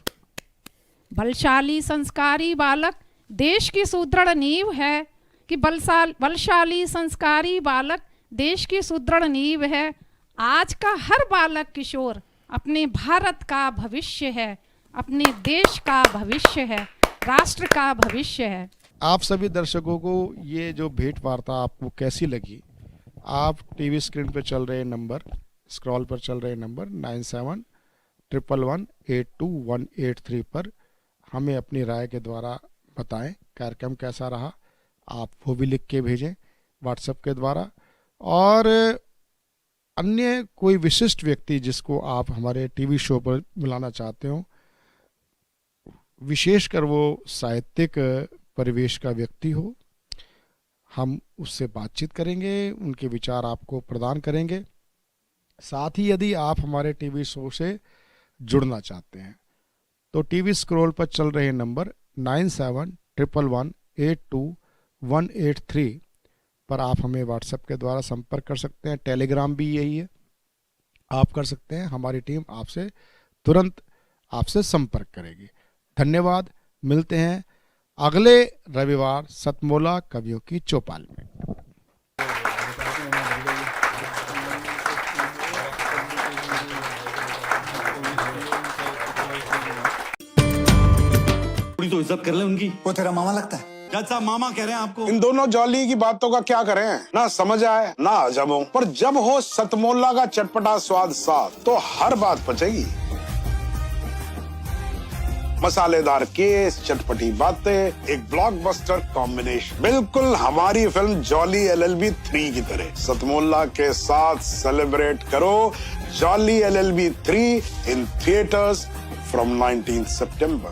बलशाली संस्कारी बालक देश की सुदृढ़ नींव है, कि बलशाली संस्कारी बालक देश की सुदृढ़ नींव है। आज का हर बालक किशोर अपने भारत का भविष्य है, अपने देश का भविष्य है, राष्ट्र का भविष्य है। आप सभी दर्शकों को ये जो भेंट वार्ता आपको कैसी लगी? आप टीवी स्क्रीन पर चल रहे नंबर, स्क्रॉल पर चल रहे नंबर 9711182183 पर हमें अपनी राय के द्वारा बताएं कार्यक्रम कैसा रहा। आप वो भी लिख के भेजें व्हाट्सएप के द्वारा। और अन्य कोई विशिष्ट व्यक्ति जिसको आप हमारे टीवी शो पर बुलाना चाहते हो, विशेषकर वो साहित्यिक परिवेश का व्यक्ति हो, हम उससे बातचीत करेंगे, उनके विचार आपको प्रदान करेंगे। साथ ही यदि आप हमारे टीवी शो से जुड़ना चाहते हैं तो टीवी स्क्रॉल पर चल रहे नंबर 9711182183 पर आप हमें व्हाट्सएप के द्वारा संपर्क कर सकते हैं। टेलीग्राम भी यही है, आप कर सकते हैं। हमारी टीम आपसे तुरंत आपसे संपर्क करेगी। धन्यवाद। मिलते हैं अगले रविवार सतमोला कवियों की चौपाल में। थोड़ी तो इज्जत कर ले उनकी। वो तेरा मामा लगता है? जज साहब मामा कह रहे हैं आपको। इन दोनों जॉली की बातों का क्या करें? ना समझ आए ना अजब हो, पर जब हो सतमोला का चटपटा स्वाद साथ तो हर बात पचेगी। मसालेदार केस, चटपटी बातें, एक ब्लॉकबस्टर कॉम्बिनेशन, बिल्कुल हमारी फिल्म जॉली LLB 3 की तरह। सतमोला के साथ सेलिब्रेट करो jolly LLB 3 in theatres from 19 September.